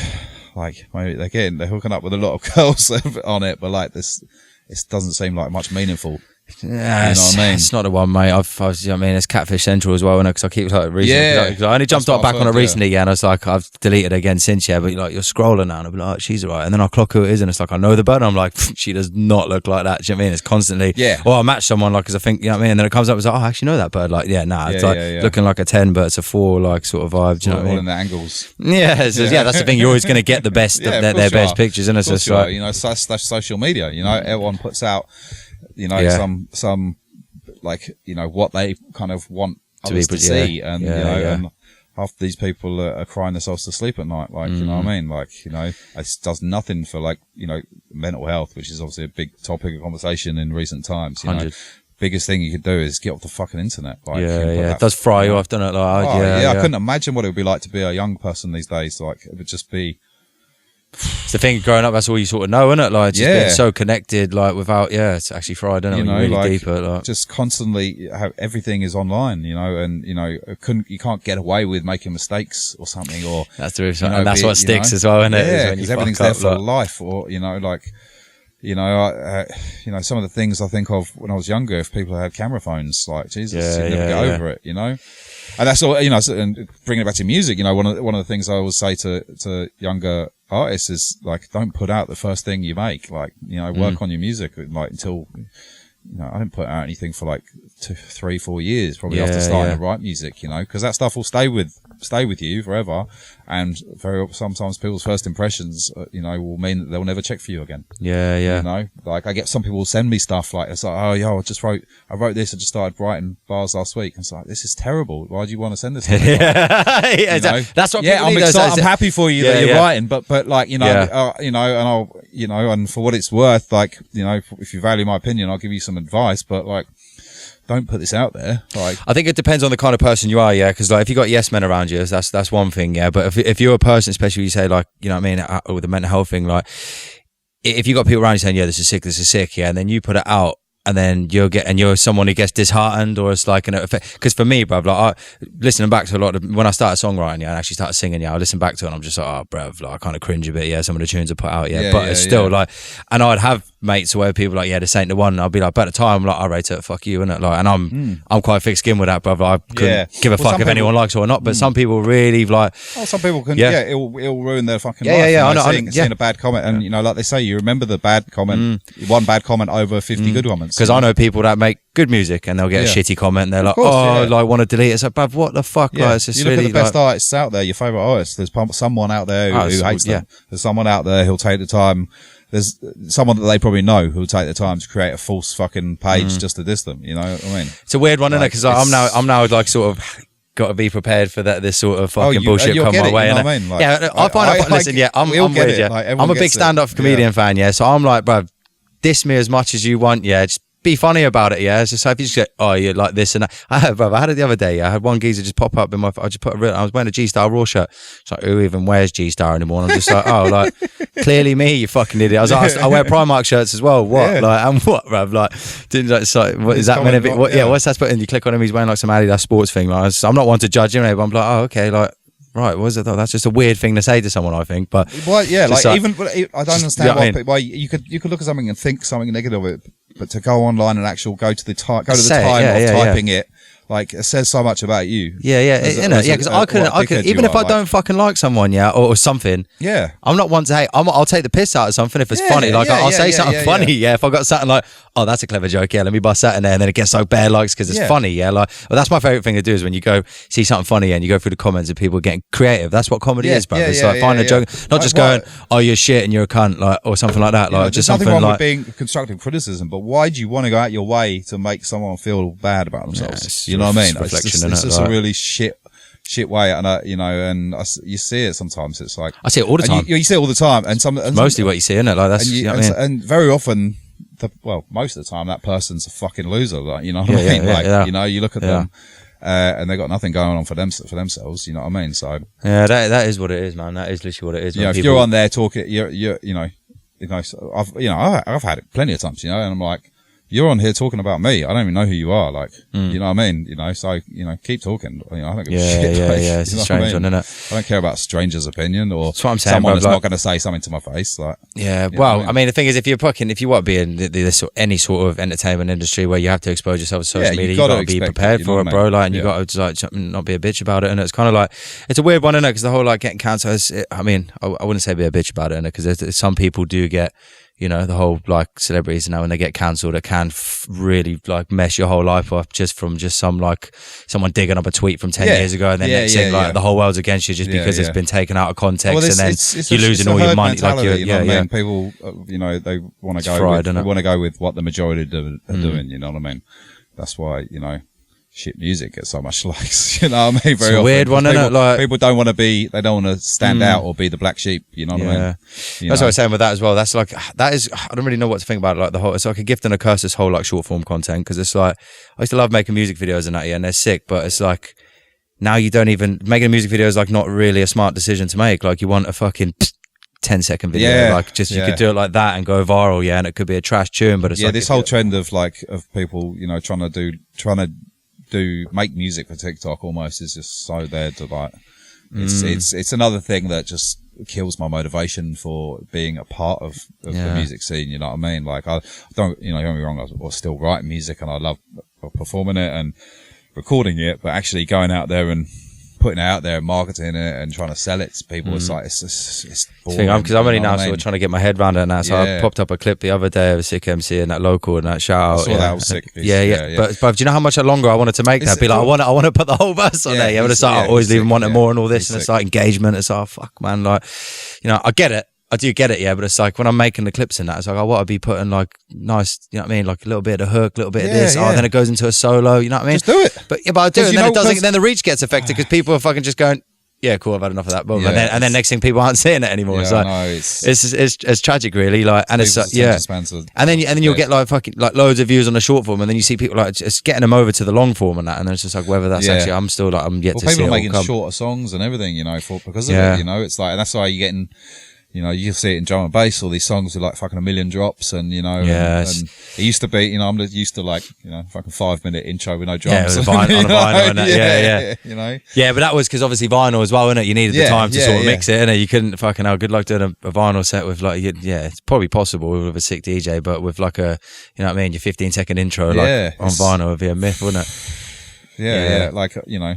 maybe they're hooking up with a lot of girls on it, but like it doesn't seem like much meaningful. Yeah, you know what I mean? It's not the one, mate. It's Catfish Central as well, because I keep like recently. Yeah, I only jumped back on it recently, and it's like I've deleted it again since. Yeah, but like you're scrolling now, and I'll be like, oh, she's alright, and then I clock who it is, and it's like I know the bird, and I'm like, she does not look like that. Do you know what I mean? It's constantly. Yeah. Or I match someone like, because I think, you know what I mean, and then it comes up as like, oh, I actually know that bird. Like, it's like looking like a 10, but it's a 4, like sort of vibe. Do you know what I mean? All in the angles. Yeah, that's the thing. You're always going to get the best, their best pictures, and it's just like, slash social media. Everyone puts out, some. Like, what they kind of want others to see. And, and half these people are crying themselves to sleep at night. Like, you know what I mean? Like, it does nothing for like, mental health, which is obviously a big topic of conversation in recent times. Biggest thing you could do is get off the fucking internet. Like, it does fry you off, doesn't it? Like, I couldn't imagine what it would be like to be a young person these days. Like, it would just be. It's the thing, growing up, that's all you sort of know, isn't it? Like, just being so connected, like, without, it's actually fried, isn't it? Really like, deeper, like. Just constantly, everything is online, and, you can't get away with making mistakes or something, or. That's the truth, and that's what sticks as well, isn't it? Yeah, because everything's there for life, or, some of the things I think of when I was younger, if people had camera phones, like, Jesus, you'd never get over it, And that's all, and bringing it back to music, one of the things I always say to younger artists is like, don't put out the first thing you make. Like, work on your music, like, until, I didn't put out anything for like 2, 3, 4 years, probably after starting to write music, because that stuff will stay with you forever. And sometimes people's first impressions, will mean that they'll never check for you again. Yeah. Like I get some people send me stuff like, it's like, oh, yo, I wrote this. I just started writing bars last week. And it's like, this is terrible. Why do you want to send this to me? That's what people I'm need. excited. I'm happy for you that you're writing, but like, and I'll, and for what it's worth, like, if you value my opinion, I'll give you some advice, but like, don't put this out there. Like, I think it depends on the kind of person you are, because like if you got yes men around you, that's one thing, but if you're a person, especially you say like, you know what I mean, with the mental health thing, like if you got people around you saying, this is sick, and then you put it out, and then you're someone who gets disheartened, or it's like an effect. Because for me, bruv, like listening back to a lot of, when I started songwriting, and actually started singing, I listen back to it and I'm just like, oh, bruv, like I kind of cringe a bit, some of the tunes I put out, but it's still like, and I'd have mates where people like, this ain't the one, and I'll be like, but at the time, I'm like, I rate it, fuck you, innit? Like, and I'm quite thick skinned with that, bruv. Like, I couldn't give a fuck if anyone likes it or not, but some people really like. Oh, some people can, it'll ruin their fucking life. I know. Seeing a bad comment, and like they say, you remember the bad comment, one bad comment over 50 good comments. Because I know people that make good music and they'll get a shitty comment and they're like, like want to delete it. It's like, bruv, what the fuck? Like, it's just you look really at the best artists out there, your favourite artists, there's someone out there who hates them. There's someone out there who'll take the time. There's someone that they probably know who'll take the time to create a false fucking page just to diss them. You know what I mean? It's a weird one, isn't it? Because I'm now like sort of got to be prepared for this sort of fucking bullshit come my way. You know what I mean? Like, I find listen, I'm weird, like, I'm a big stand-up comedian fan, so I'm like, bruv, diss me as much as you want, just be funny about it, yeah. It's just like, if you just go, oh, you're like this and that. I had it the other day, yeah. I had one geezer just pop up in my, I was wearing a G-Star Raw shirt. It's like, who even wears G-Star anymore? And I'm just like, oh, like, clearly me, you fucking idiot. I was like, I wear Primark shirts as well. What? Like, and what, bruv? Like, didn't like, it's like, what is that meant to be? What's that? And you click on him, he's wearing like some Adidas sports thing. Like, I'm not one to judge him, but I'm like, oh, okay, like, right, what is it though? That's just a weird thing to say to someone, I think. But well, yeah, like even I don't understand why you could look at something and think something negative of it, but to go online and go to the time of typing it, like, it says so much about you. Yeah, because I couldn't, even if I don't fucking like someone, yeah, or something. Yeah, I'm not one to hate. I'll take the piss out of something if it's funny. Like, I'll say something funny. Yeah, if I got something like, oh, that's a clever joke. Yeah, let me bust that in there, and then it gets like bare likes because it's funny. Yeah, like, well, that's my favorite thing to do is when you go see something funny and you go through the comments and people are getting creative. That's what comedy is, bro. It's like finding a joke, not just going, oh, you're shit and you're a cunt, like, or something like that. Like, just something wrong like with being constructive criticism, but why do you want to go out your way to make someone feel bad about themselves? You know what I mean? It's just a really shit way, and you see it sometimes. It's like, I see it all the time. You see it all the time, and mostly what you see, isn't it? Like, that's and very often, most of the time, that person's a fucking loser. Like, you know what I mean? Like, you know, you look at them, and they got nothing going on for themselves. You know what I mean? So yeah, that is what it is, man. That is literally what it is. Yeah, if you're on there talking, I've had it plenty of times, you know, and I'm like, you're on here talking about me. I don't even know who you are. Like, you know what I mean? You know, so, you know, keep talking. You know, I don't give a shit. Yeah. It's a strange one, isn't it? I don't care about a stranger's opinion or that's what I'm saying, someone that's not going to say something to my face. Like, yeah. Well, I mean, the thing is, if you want to be in any sort of entertainment industry where you have to expose yourself to social media, you got to be prepared for it, bro. Like, and you got to like not be a bitch about it. And it's kind of like, it's a weird one, isn't it? Because the whole like getting cancelled. I mean, I wouldn't say be a bitch about it, innit? Because some people do get, you know, the whole like celebrities now when they get cancelled, it can really like mess your whole life up just from some like someone digging up a tweet from 10 years ago, and then next thing like the whole world's against you just because it's been taken out of context, and then you're losing all your money. Like, you know what I mean? People, you know, they want to go with what the majority are doing. You know what I mean? That's why, you know, shit music gets so much likes, you know what I mean? Very often. Weird one, isn't it? Like, people don't want to stand out or be the black sheep, you know what I mean? That's what I was saying with that as well. That's like, I don't really know what to think about it. Like it's like a gift and a curse, this whole like short form content, because it's like, I used to love making music videos and that, and they're sick, but it's like, now you don't even, making a music video is like not really a smart decision to make. Like, you want a fucking 10-second video, like just you could do it like that and go viral, and it could be a trash tune, but it's like, this whole trend of people, you know, trying to make music for TikTok almost is just so there to like, it's another thing that just kills my motivation for being a part of the music scene. You know what I mean? Like, I don't, you know, don't get me wrong, I still write music and I love performing it and recording it, but actually going out there and putting it out there and marketing it and trying to sell it to people, it's like, it's boring. Because I'm only now sort of trying to get my head around it now. So I popped up a clip the other day of a sick MC and that local and that shout out. I saw that was sick. But do you know how much longer I wanted to make that? Be like, I want to put the whole verse on there. But it's like, I always leave wanting more and all this, and it's like engagement. It's like, fuck, man. Like, you know, I get it. I do get it, but it's like when I'm making the clips in that, it's like I want to be putting like nice, you know what I mean, like a little bit of hook, a little bit of this, then it goes into a solo, you know what I mean? Just do it. But I do it, and then it doesn't. Then the reach gets affected because people are fucking just going, yeah, cool, I've had enough of that, boom, and then next thing people aren't seeing it anymore. It's like it's tragic, really. Like, and it's and then you'll get like fucking like loads of views on the short form, and then you see people like just getting them over to the long form and that, and then it's just like whether that's actually I'm yet to see. People are making shorter songs and everything, you know, because of it, you know, it's like, and that's why you're getting. You know, you see it in drum and bass, all these songs with like fucking 1 million drops, and you know, and it used to be, you know, I'm used to like, you know, fucking 5-minute intro with no drums. On a vinyl and that. You know? Yeah, but that was because obviously vinyl as well, innit? You needed the time to sort of mix it, innit? You couldn't fucking, good luck doing a vinyl set with like, it's probably possible with a sick DJ, but with like a, you know what I mean, your 15-second intro like on vinyl would be a myth, wouldn't it? Yeah, like, you know,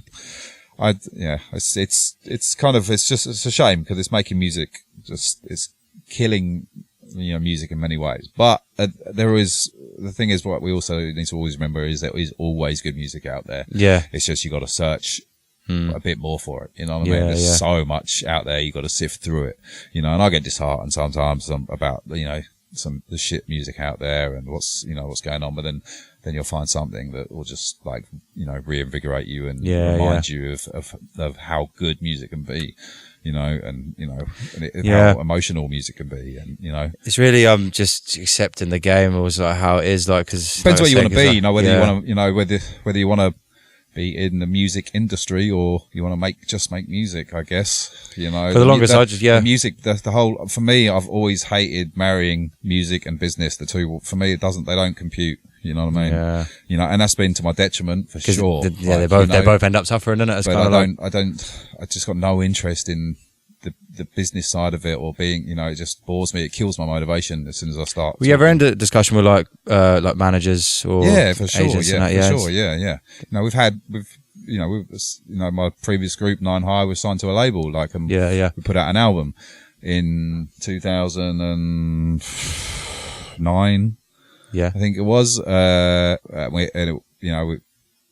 it's kind of, it's a shame because it's making music it's killing, you know, music in many ways. But the thing is, what we also need to always remember is there is always good music out there. Yeah. It's just you got to search a bit more for it. You know what I mean? There's so much out there. You got to sift through it. You know, and I get disheartened sometimes about, you know, the shit music out there and what's going on. But then you'll find something that will just like, you know, reinvigorate you and remind you of how good music can be. how emotional music can be, and it's really just accepting the game was like how it is, like, because depends what you want to be, whether you want to, whether you want to be in the music industry or you want to make music, I guess. For the longest, the music, the whole, for me, I've always hated marrying music and business. The two, for me, they don't compute. You know what I mean? Yeah. And that's been to my detriment for sure. They both end up suffering, innit? It's I just got no interest in the business side of it, or being, it just bores me. It kills my motivation as soon as I start. Were you ever in a discussion with like managers or for sure, agents yeah. My previous group 9 High was signed to a label, we put out an album in 2009. Yeah, I think it was. We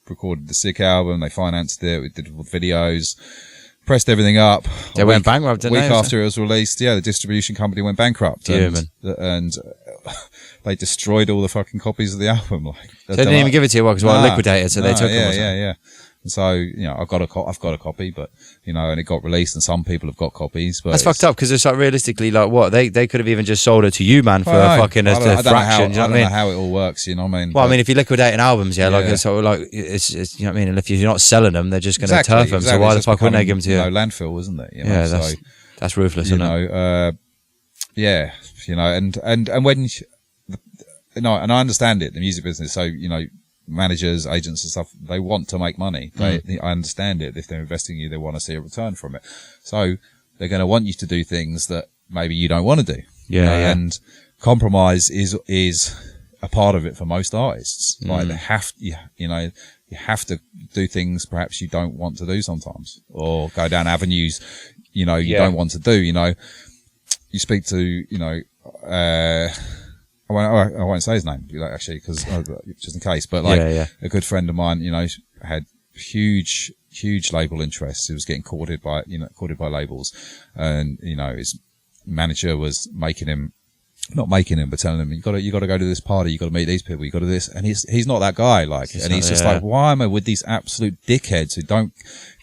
recorded the Sick album. They financed it. We did videos. Pressed everything up. They went bankrupt, didn't they? A week after it was released, the distribution company went bankrupt. And they destroyed all the fucking copies of the album. They didn't even give it to you because it was liquidated, so they took them. Yeah. And so, I've got a copy, but, and it got released and some people have got copies. But that's fucked up because it's like realistically, like what? They could have even just sold it to you, man, for a fucking a fraction. I don't know how it all works, you know what I mean? Well, I mean, if you're liquidating albums, it's sort of it's you know what I mean? And if you're not selling them, they're just going to turf them. So why the fuck wouldn't they give them to you? Landfill, isn't it? That's ruthless, isn't it? And when, and I understand it, the music business, so, managers, agents and stuff, they want to make money. I understand it. If they're investing in you, they want to see a return from it. So they're going to want you to do things that maybe you don't want to do. And compromise is a part of it for most artists. Like you have to do things perhaps you don't want to do sometimes, or go down avenues, you don't want to do, you speak to, I won't say his name, actually, because just in case. But a good friend of mine, had huge label interests. He was getting courted by labels, and his manager was not making him, but telling him, you got to go to this party, you got to meet these people, you got to this, and he's not that guy. He's just like, why am I with these absolute dickheads who don't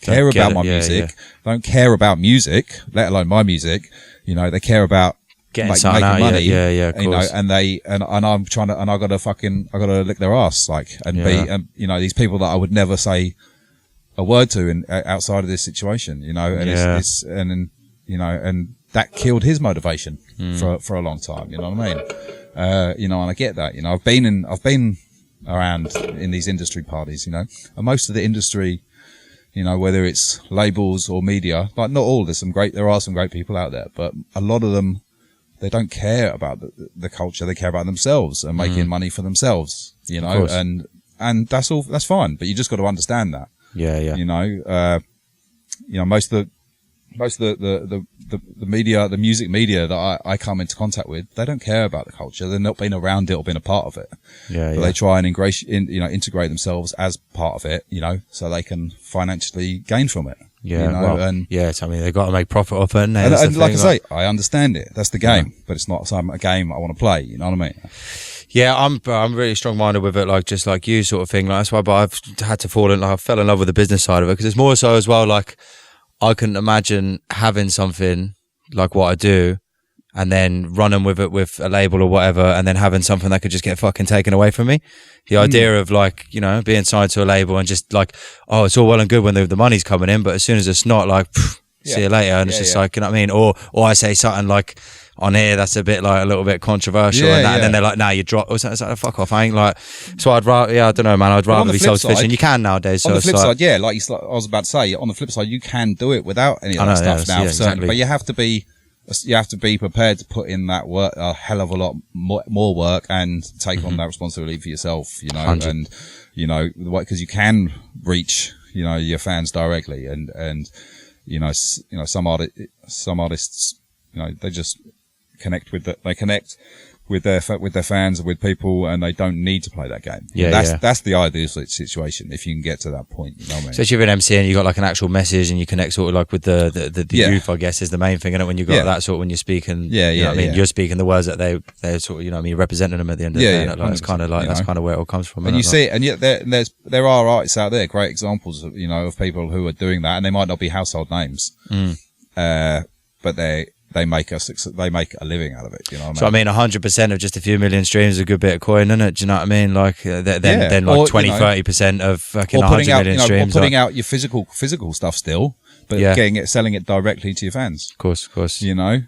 care about my music, don't care about music, let alone my music? They care about getting making out, money, of course. And I'm trying to, and I gotta lick their ass, these people that I would never say a word to outside of this situation, and that killed his motivation for a long time, you know what I mean? And I get that, I've been around in these industry parties, and most of the industry, whether it's labels or media, but not all, there are some great people out there, but a lot of them, they don't care about the culture. They care about themselves and making money for themselves, and that's all, that's fine. But you just got to understand that. Most of the media, the music media that I come into contact with, they don't care about the culture. They're not been around it or been a part of it. But they try and integrate themselves as part of it, so they can financially gain from it. They've got to make profit off it. And like I say, I understand it. That's the game, but it's not a game I want to play. You know what I mean? Yeah, I'm really strong-minded with it, just like you sort of thing. That's why, but I've had to I fell in love with the business side of it because it's more so as well. I couldn't imagine having something like what I do and then running with it with a label or whatever, and then having something that could just get fucking taken away from me. The idea of being signed to a label and just it's all well and good when the money's coming in, but as soon as it's not, see you later, and it's just you know what I mean? Or I say something on here that's a bit a little bit controversial, and then they're like, "Nah, you drop." It's like, fuck off. I ain't So I'd rather, I don't know, man. I'd rather be self-sufficient. You can nowadays. On the flip side, I was about to say, on the flip side, you can do it without any of that stuff now. Exactly. But you have to be prepared to put in that work, a hell of a lot more work, and take on that responsibility for yourself. 100. And because you can reach your fans directly, and some artists, they just connect with their fans and with people, and they don't need to play that game. That's the ideal situation if you can get to that point. You know what I mean? So if you're an MC and you got an actual message and you connect sort of with the youth, I guess is the main thing. And when you got that sort of when you're speaking, you're speaking the words that they're sort of you're representing them at the end of the day. It's kind of that's kind of where it all comes from. And you see it, and yet there are artists out there, great examples of people who are doing that, and they might not be household names. but they make a living out of it. You know what so I mean? 100% of just a few million streams is a good bit of coin, isn't it? Do you know what I mean? Like then like 20-30% of fucking 100 million streams. Or putting out your physical stuff still, but selling it directly to your fans. Of course. You know,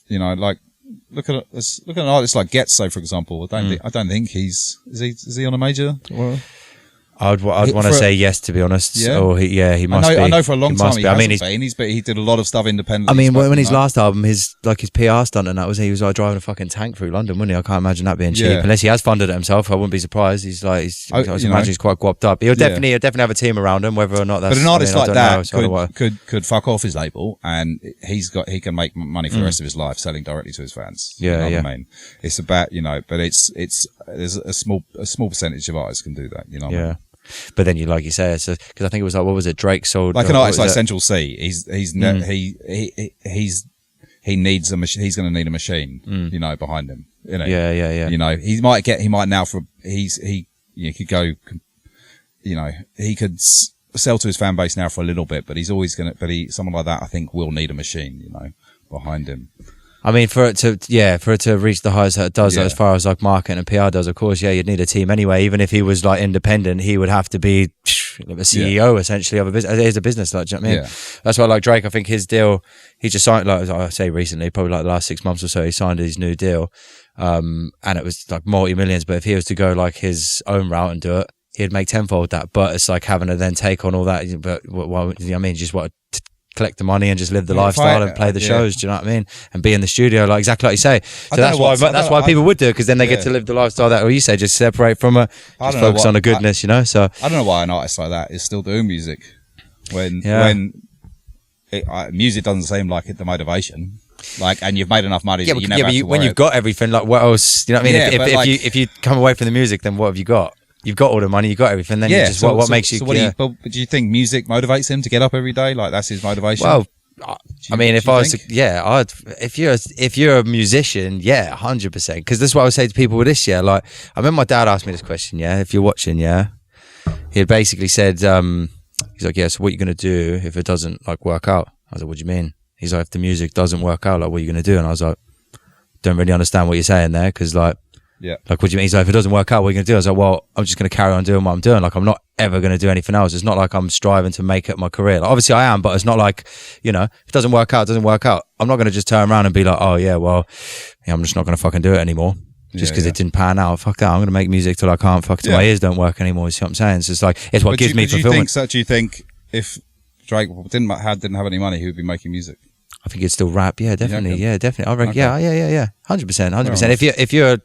like look at an artist like Getso, for example. I don't think is he on a major? I'd want to say yes, to be honest. Yeah. Or he must be. I know for a long time he I mean, he did a lot of stuff independently. I mean, when his last album, his PR stunt and that was, he was like driving a fucking tank through London, wasn't he? I can't imagine that being cheap. Unless he has funded it himself, I wouldn't be surprised. I imagine he's quite guapped up. He'll definitely have a team around him, whether or not that's. But an artist like that could fuck off his label, and he can make money for the rest of his life selling directly to his fans. Yeah, you know what I mean? It's about, but there's a small percentage of artists can do that. You know what I mean? But then like you say, it's because I think it was like, what was it? Drake sold like an artist like Central C. He needs a machine. He's going to need a machine, behind him. You know? Yeah. You know, he might now he could go. He could sell to his fan base now for a little bit, but he's always going to. But someone like that, I think, will need a machine, behind him. I mean, for it to reach the highs that it does, as far as like marketing and PR does, of course, you'd need a team anyway. Even if he was like independent, he would have to be the CEO essentially of a business. It is a business, like, do you know what I mean? That's why, like Drake, I think his deal, he just signed, like I say recently, probably like the last 6 months or so, he signed his new deal, and it was like multi-millions. But if he was to go like his own route and do it, he'd make tenfold that. But it's like having to then take on all that. But I mean, just what. Collect the money and just live the lifestyle and play the shows. Do you know what I mean? And be in the studio, like exactly like you say. So that's why people would do it, because then they get to live the lifestyle that, or you say, just separate from it, just focus on the goodness, So I don't know why an artist like that is still doing music when music doesn't seem like the motivation. Like, and you've made enough money that you never have to worry. When you've got everything, like what else? You know what I mean? If you come away from the music, then what have you got? You've got all the money, you've got everything. Then what makes you? But do you think music motivates him to get up every day? Like that's his motivation. Well, I mean, if you're a musician, 100%. Because this is what I would say to people with this. Like I remember my dad asked me this question. If you're watching, he had basically said, he's like, so what are you gonna do if it doesn't like work out? I was like, what do you mean? He's like, if the music doesn't work out, like what are you gonna do? And I was like, don't really understand what you're saying there, because like. Yeah. Like, what do you mean? He's like, if it doesn't work out, what are you going to do? I was like, well, I'm just going to carry on doing what I'm doing. Like, I'm not ever going to do anything else. It's not like I'm striving to make it my career. Like, obviously I am, but it's not like, if it doesn't work out, it doesn't work out. I'm not going to just turn around and be like, I'm just not going to fucking do it anymore. Just because it didn't pan out. Fuck that. I'm going to make music till I can't. Till my ears don't work anymore. You see what I'm saying? So it's like, it's what gives me fulfillment. Do you think if Drake didn't have any money, he would be making music? I think it's still rap. Yeah, definitely. Yeah, definitely. I reckon. Okay. Yeah. 100%. If you're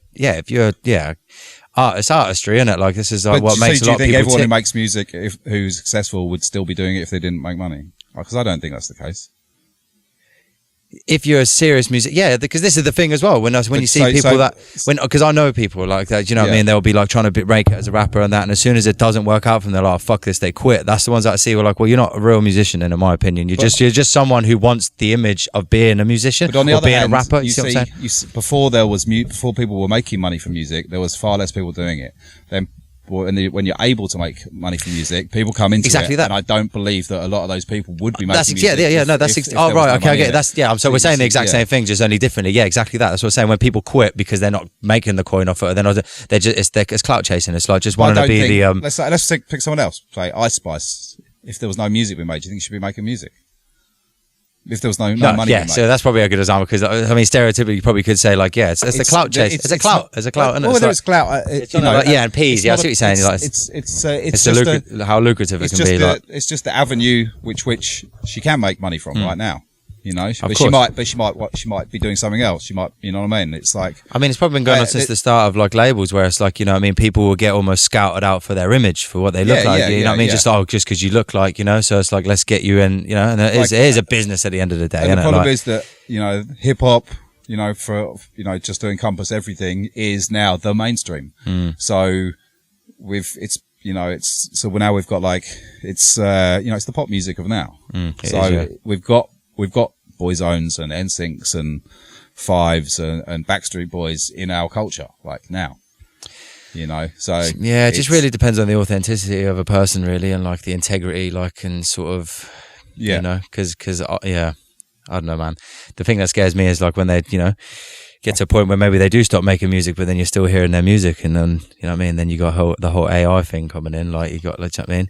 it's artistry, isn't it? Like this is like what makes a lot of people. Do you think everyone who makes music, who's successful, would still be doing it if they didn't make money? Because I don't think that's the case. If you're a serious music, because this is the thing as well. When you see people because I know people like that, you know what I mean? They'll be like trying to break it as a rapper and that, and as soon as it doesn't work out for them, they're like, oh, fuck this, they quit. That's the ones that I see were like, well, you're not a real musician, in my opinion. You're just someone who wants the image of being a musician, but on the other hand, a rapper. You see what I'm saying? Before people were making money from music, there was far less people doing it. Then when you're able to make money from music, people come into it, and I don't believe that a lot of those people would be making music. So we're saying the exact same thing, just only differently. Yeah, exactly that. That's what I'm saying. When people quit because they're not making the coin off it, it's clout chasing. It's like just wanting to be the. Let's pick someone else. Say Ice Spice. If there was no music being made, do you think you should be making music? If there was no money. Yeah, so that's probably a good example, because I mean, stereotypically, you probably could say like, it's the clout chase. It's a clout. It's a clout. Well, whether it's clout, and peas. Yeah, I see what you're saying. It's how lucrative it can be. It's just the avenue which she can make money from right now. But she might be doing something else. She might, you know what I mean? It's like, I mean, it's probably been going on since the start of like labels, where it's like, you know what I mean, people will get almost scouted out for their image, for what they look like. You know what I mean? Just because you look like, so it's like, let's get you in, and it is a business at the end of the day. And the problem is that, hip hop, just to encompass everything, is now the mainstream. So now we've got like, it's the pop music of now. We've got Boyzones and NSYNCs and Fives and Backstreet Boys in our culture, like now, so. Yeah, it just really depends on the authenticity of a person, really, and like the integrity, like, and sort of, Yeah. You know, because I don't know, man. The thing that scares me is like when they, you know, get to a point where maybe they do stop making music, but then you're still hearing their music, and then, you know what I mean? Then you got the whole AI thing coming in, like you got, like, you know what I mean?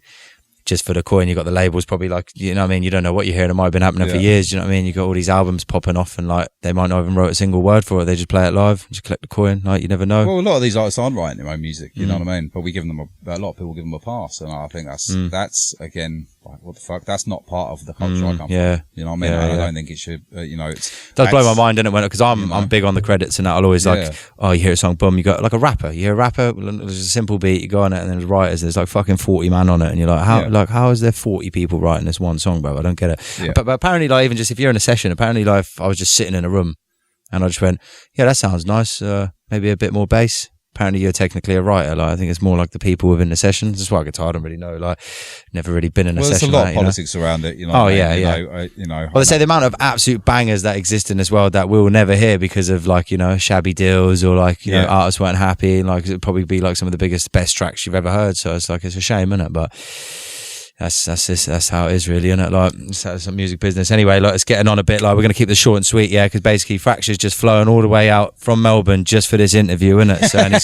Just for the coin, you got the labels probably, like, you know what I mean? You don't know what you're hearing. It might have been happening for years, you know what I mean? You got all these albums popping off, and like they might not even wrote a single word for it. They just play it live, just collect the coin. Like, you never know. Well, a lot of these artists aren't writing their own music, you know what I mean? But we give them a lot of people give them a pass, and I think that's again, like, what the fuck? That's not part of the culture I come from. You know what I mean? I don't think it should. You know, it does blow my mind, doesn't it? Because I'm big on the credits, and that I'll always like, oh, you hear a song, boom, you got like a rapper. You hear a rapper, there's a simple beat, you go on it, and then there's writers. There's like fucking 40 man on it, and you're like, how is there 40 people writing this one song, bro? I don't get it. But apparently, like, even just if you're in a session, apparently, like, I was just sitting in a room, and I just went, yeah, that sounds nice. Maybe a bit more bass. Apparently you're technically a writer. Like, I think it's more like the people within the sessions. That's why I guitar, I don't really know. Like, never really been in a session. There's a lot of politics around it, you know. Oh, yeah. You know. Well, they say the amount of absolute bangers that exist in this world that we'll never hear because of, like, you know, shabby deals, or like, you know, artists weren't happy, and like it'd probably be like some of the best tracks you've ever heard. So it's like, it's a shame, isn't it? But that's how it is, really, isn't it? Like, it's a music business. Anyway, like, it's getting on a bit. Like, we're going to keep this short and sweet, because basically Fraksha's just flown all the way out from Melbourne just for this interview, isn't it? So, and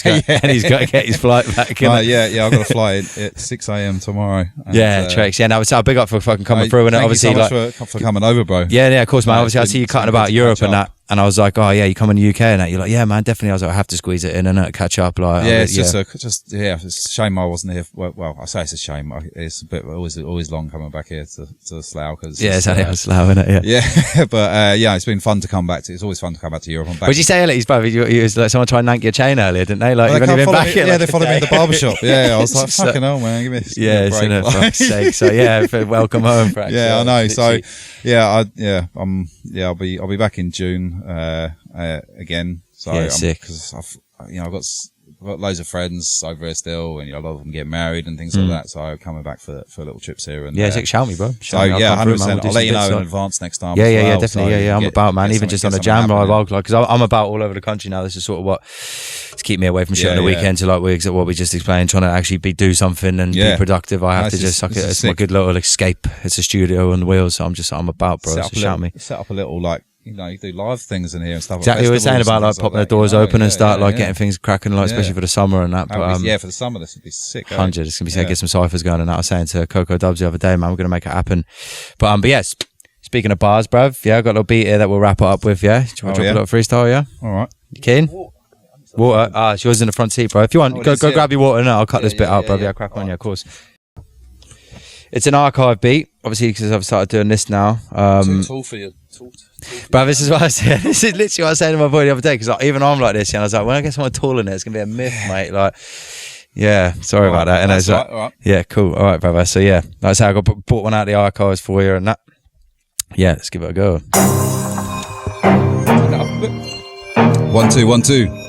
he's got to get his flight back. I've got a flight at 6 a.m. tomorrow. And, Tricks. Yeah, no, it's big up for fucking coming through, and obviously, thank you so much for coming over, bro. Yeah, of course, man. Obviously, I see you cutting about Europe and that. And I was like, oh yeah, you come in the UK and that. You're like, yeah, man, definitely. I was like, I have to squeeze it in and catch up. Like, it's it's a shame I wasn't here. Well, I say it's a shame. It's a bit always long coming back here to Slough, because it's only Slough, isn't it? Yeah, but it's been fun to come back to. It's always fun to come back to Europe. Would you say earlier, brother? You was like someone trying to nank your chain earlier, didn't they? Like, you've only been back here. Yeah, they followed me in the barbershop. Yeah, I was like, fucking hell, man, give me a break. For fuck's sake. So welcome home, Fraksha. Yeah, I know. So I'll be back in June. Again, so sick. Because I've got loads of friends over here still, and a lot of them get married and things like that. So I'm coming back for little trips here. And shout me, bro. 100%. I'll let you know in advance next time. Yeah, definitely. I'm about, man. Even just on a jam live, because I'm about all over the country now. This is sort of what's keep me away from shit on the weekend to like what we just explained, trying to actually do something and be productive. I have to just suck it. It's my good little escape. It's a studio on the wheels, so I'm about, bro. So shout me. Set up a little, like, you know, you do live things in here and stuff. Exactly, we were saying about like popping the doors open and start getting things cracking, like especially for the summer and that. But for the summer, this would be sick. 100, it's gonna be sick. Get some ciphers going and that. I was saying to Coco Dubs the other day, man, we're gonna make it happen. But yes, speaking of bars, bruv, I got a little beat here that we'll wrap it up with. Do you want to drop a little freestyle? Yeah. All right. You keen? Water. She was in the front seat, bro. If you want, go grab your water and I'll cut this bit out, bruv. Yeah, crack on. Yeah, of course. It's an archive beat, obviously, because I've started doing this now. Too tall for you. But this is what I said. This is literally what I was saying to my boy the other day, because even I'm like this, and I was like, when I get someone taller than it, it's gonna be a myth, mate. Like, sorry about that. And I was like, all right. Yeah, cool. All right, brother. So yeah, that's how I brought one out of the archives for you, and that. Yeah, let's give it a go. 1 2 1 2.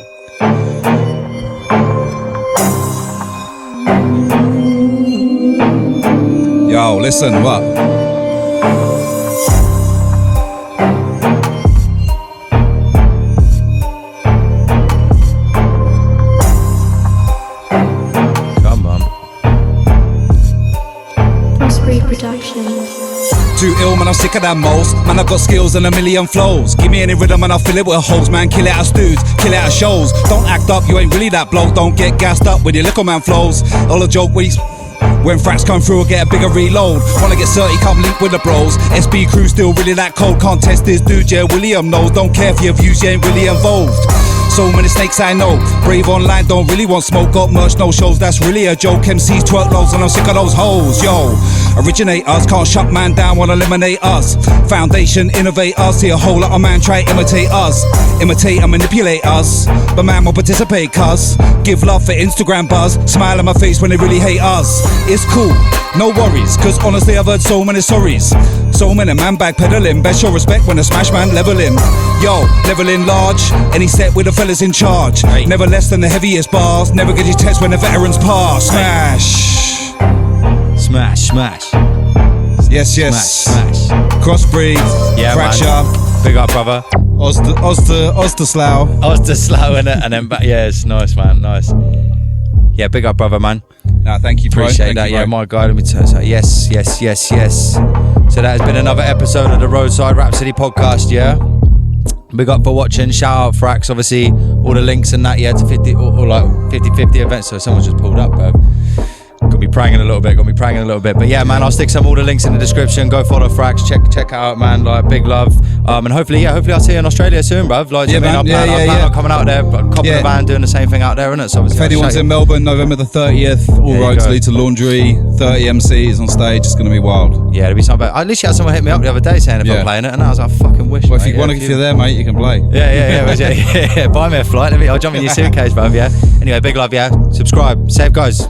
Yo, listen, what? Come on. CrossBreed Productions. Too ill, man, I'm sicker than most. Man, I've got skills and a million flows. Give me any rhythm and I'll fill it with hoes, man. Kill it out of stews, kill it out of shows. Don't act up, you ain't really that bloke. Don't get gassed up with your little man flows. All the joke weeks. When Frax come through, I'll get a bigger reload. Wanna get 30, come link with the bros. SB crew still really that cold. Can't test this dude, yeah, William knows. Don't care for your views, you ain't really involved. So many snakes I know. Brave online, don't really want smoke. Got merch, no shows, that's really a joke. MCs twerk loads and I'm sick of those hoes, yo. Originators can't shut man down, wanna eliminate us. Foundation, innovate us. See a whole lot of man try to imitate us. Imitate and manipulate us. But man will participate, cuz. Give love for Instagram buzz. Smile on my face when they really hate us. It's cool, no worries, cause honestly I've heard so many sorries. So many man backpedaling. Best show respect when a smash man leveling. Yo, leveling large. Any set with the fellas in charge. Never less than the heaviest bars. Never get your text when the veterans pass. Smash. Smash, smash. Yes, yes. Smash, smash. CrossBreed. Yeah, Fraksha. man. Big up, brother. Oz to Slough. Oz to Slough, innit? And then back. Yeah, it's nice, man. Nice. Yeah, big up, brother, man. Nah, thank you, bro. Appreciate that. Yeah, my guy. Let me tell you. Yes. So that has been another episode of the Roadside Rhapsody podcast. Yeah. Big up for watching. Shout out Frax. Obviously, all the links and that. To 50 or like 50/50 events. So someone just pulled up, bro. Gonna be pranging a little bit. But yeah, man, I'll stick all the links in the description. Go follow Frax. Check out, man. Like, big love. And hopefully I'll see you in Australia soon, bruv. Like, yeah, man. I plan on coming out there, copping a van, doing the same thing out there, innit? So if anyone's in Melbourne, November the 30th, all roads lead to Laundry. 30 MCs on stage. It's gonna be wild. Yeah, it'll be something. I literally had someone hit me up the other day saying if I'm playing it, and I was like, I fucking wish. Well, if you're there, mate, you can play. Yeah. Buy me a flight. I'll jump in your suitcase, bruv. Yeah. Anyway, big love. Yeah. Subscribe. Save guys.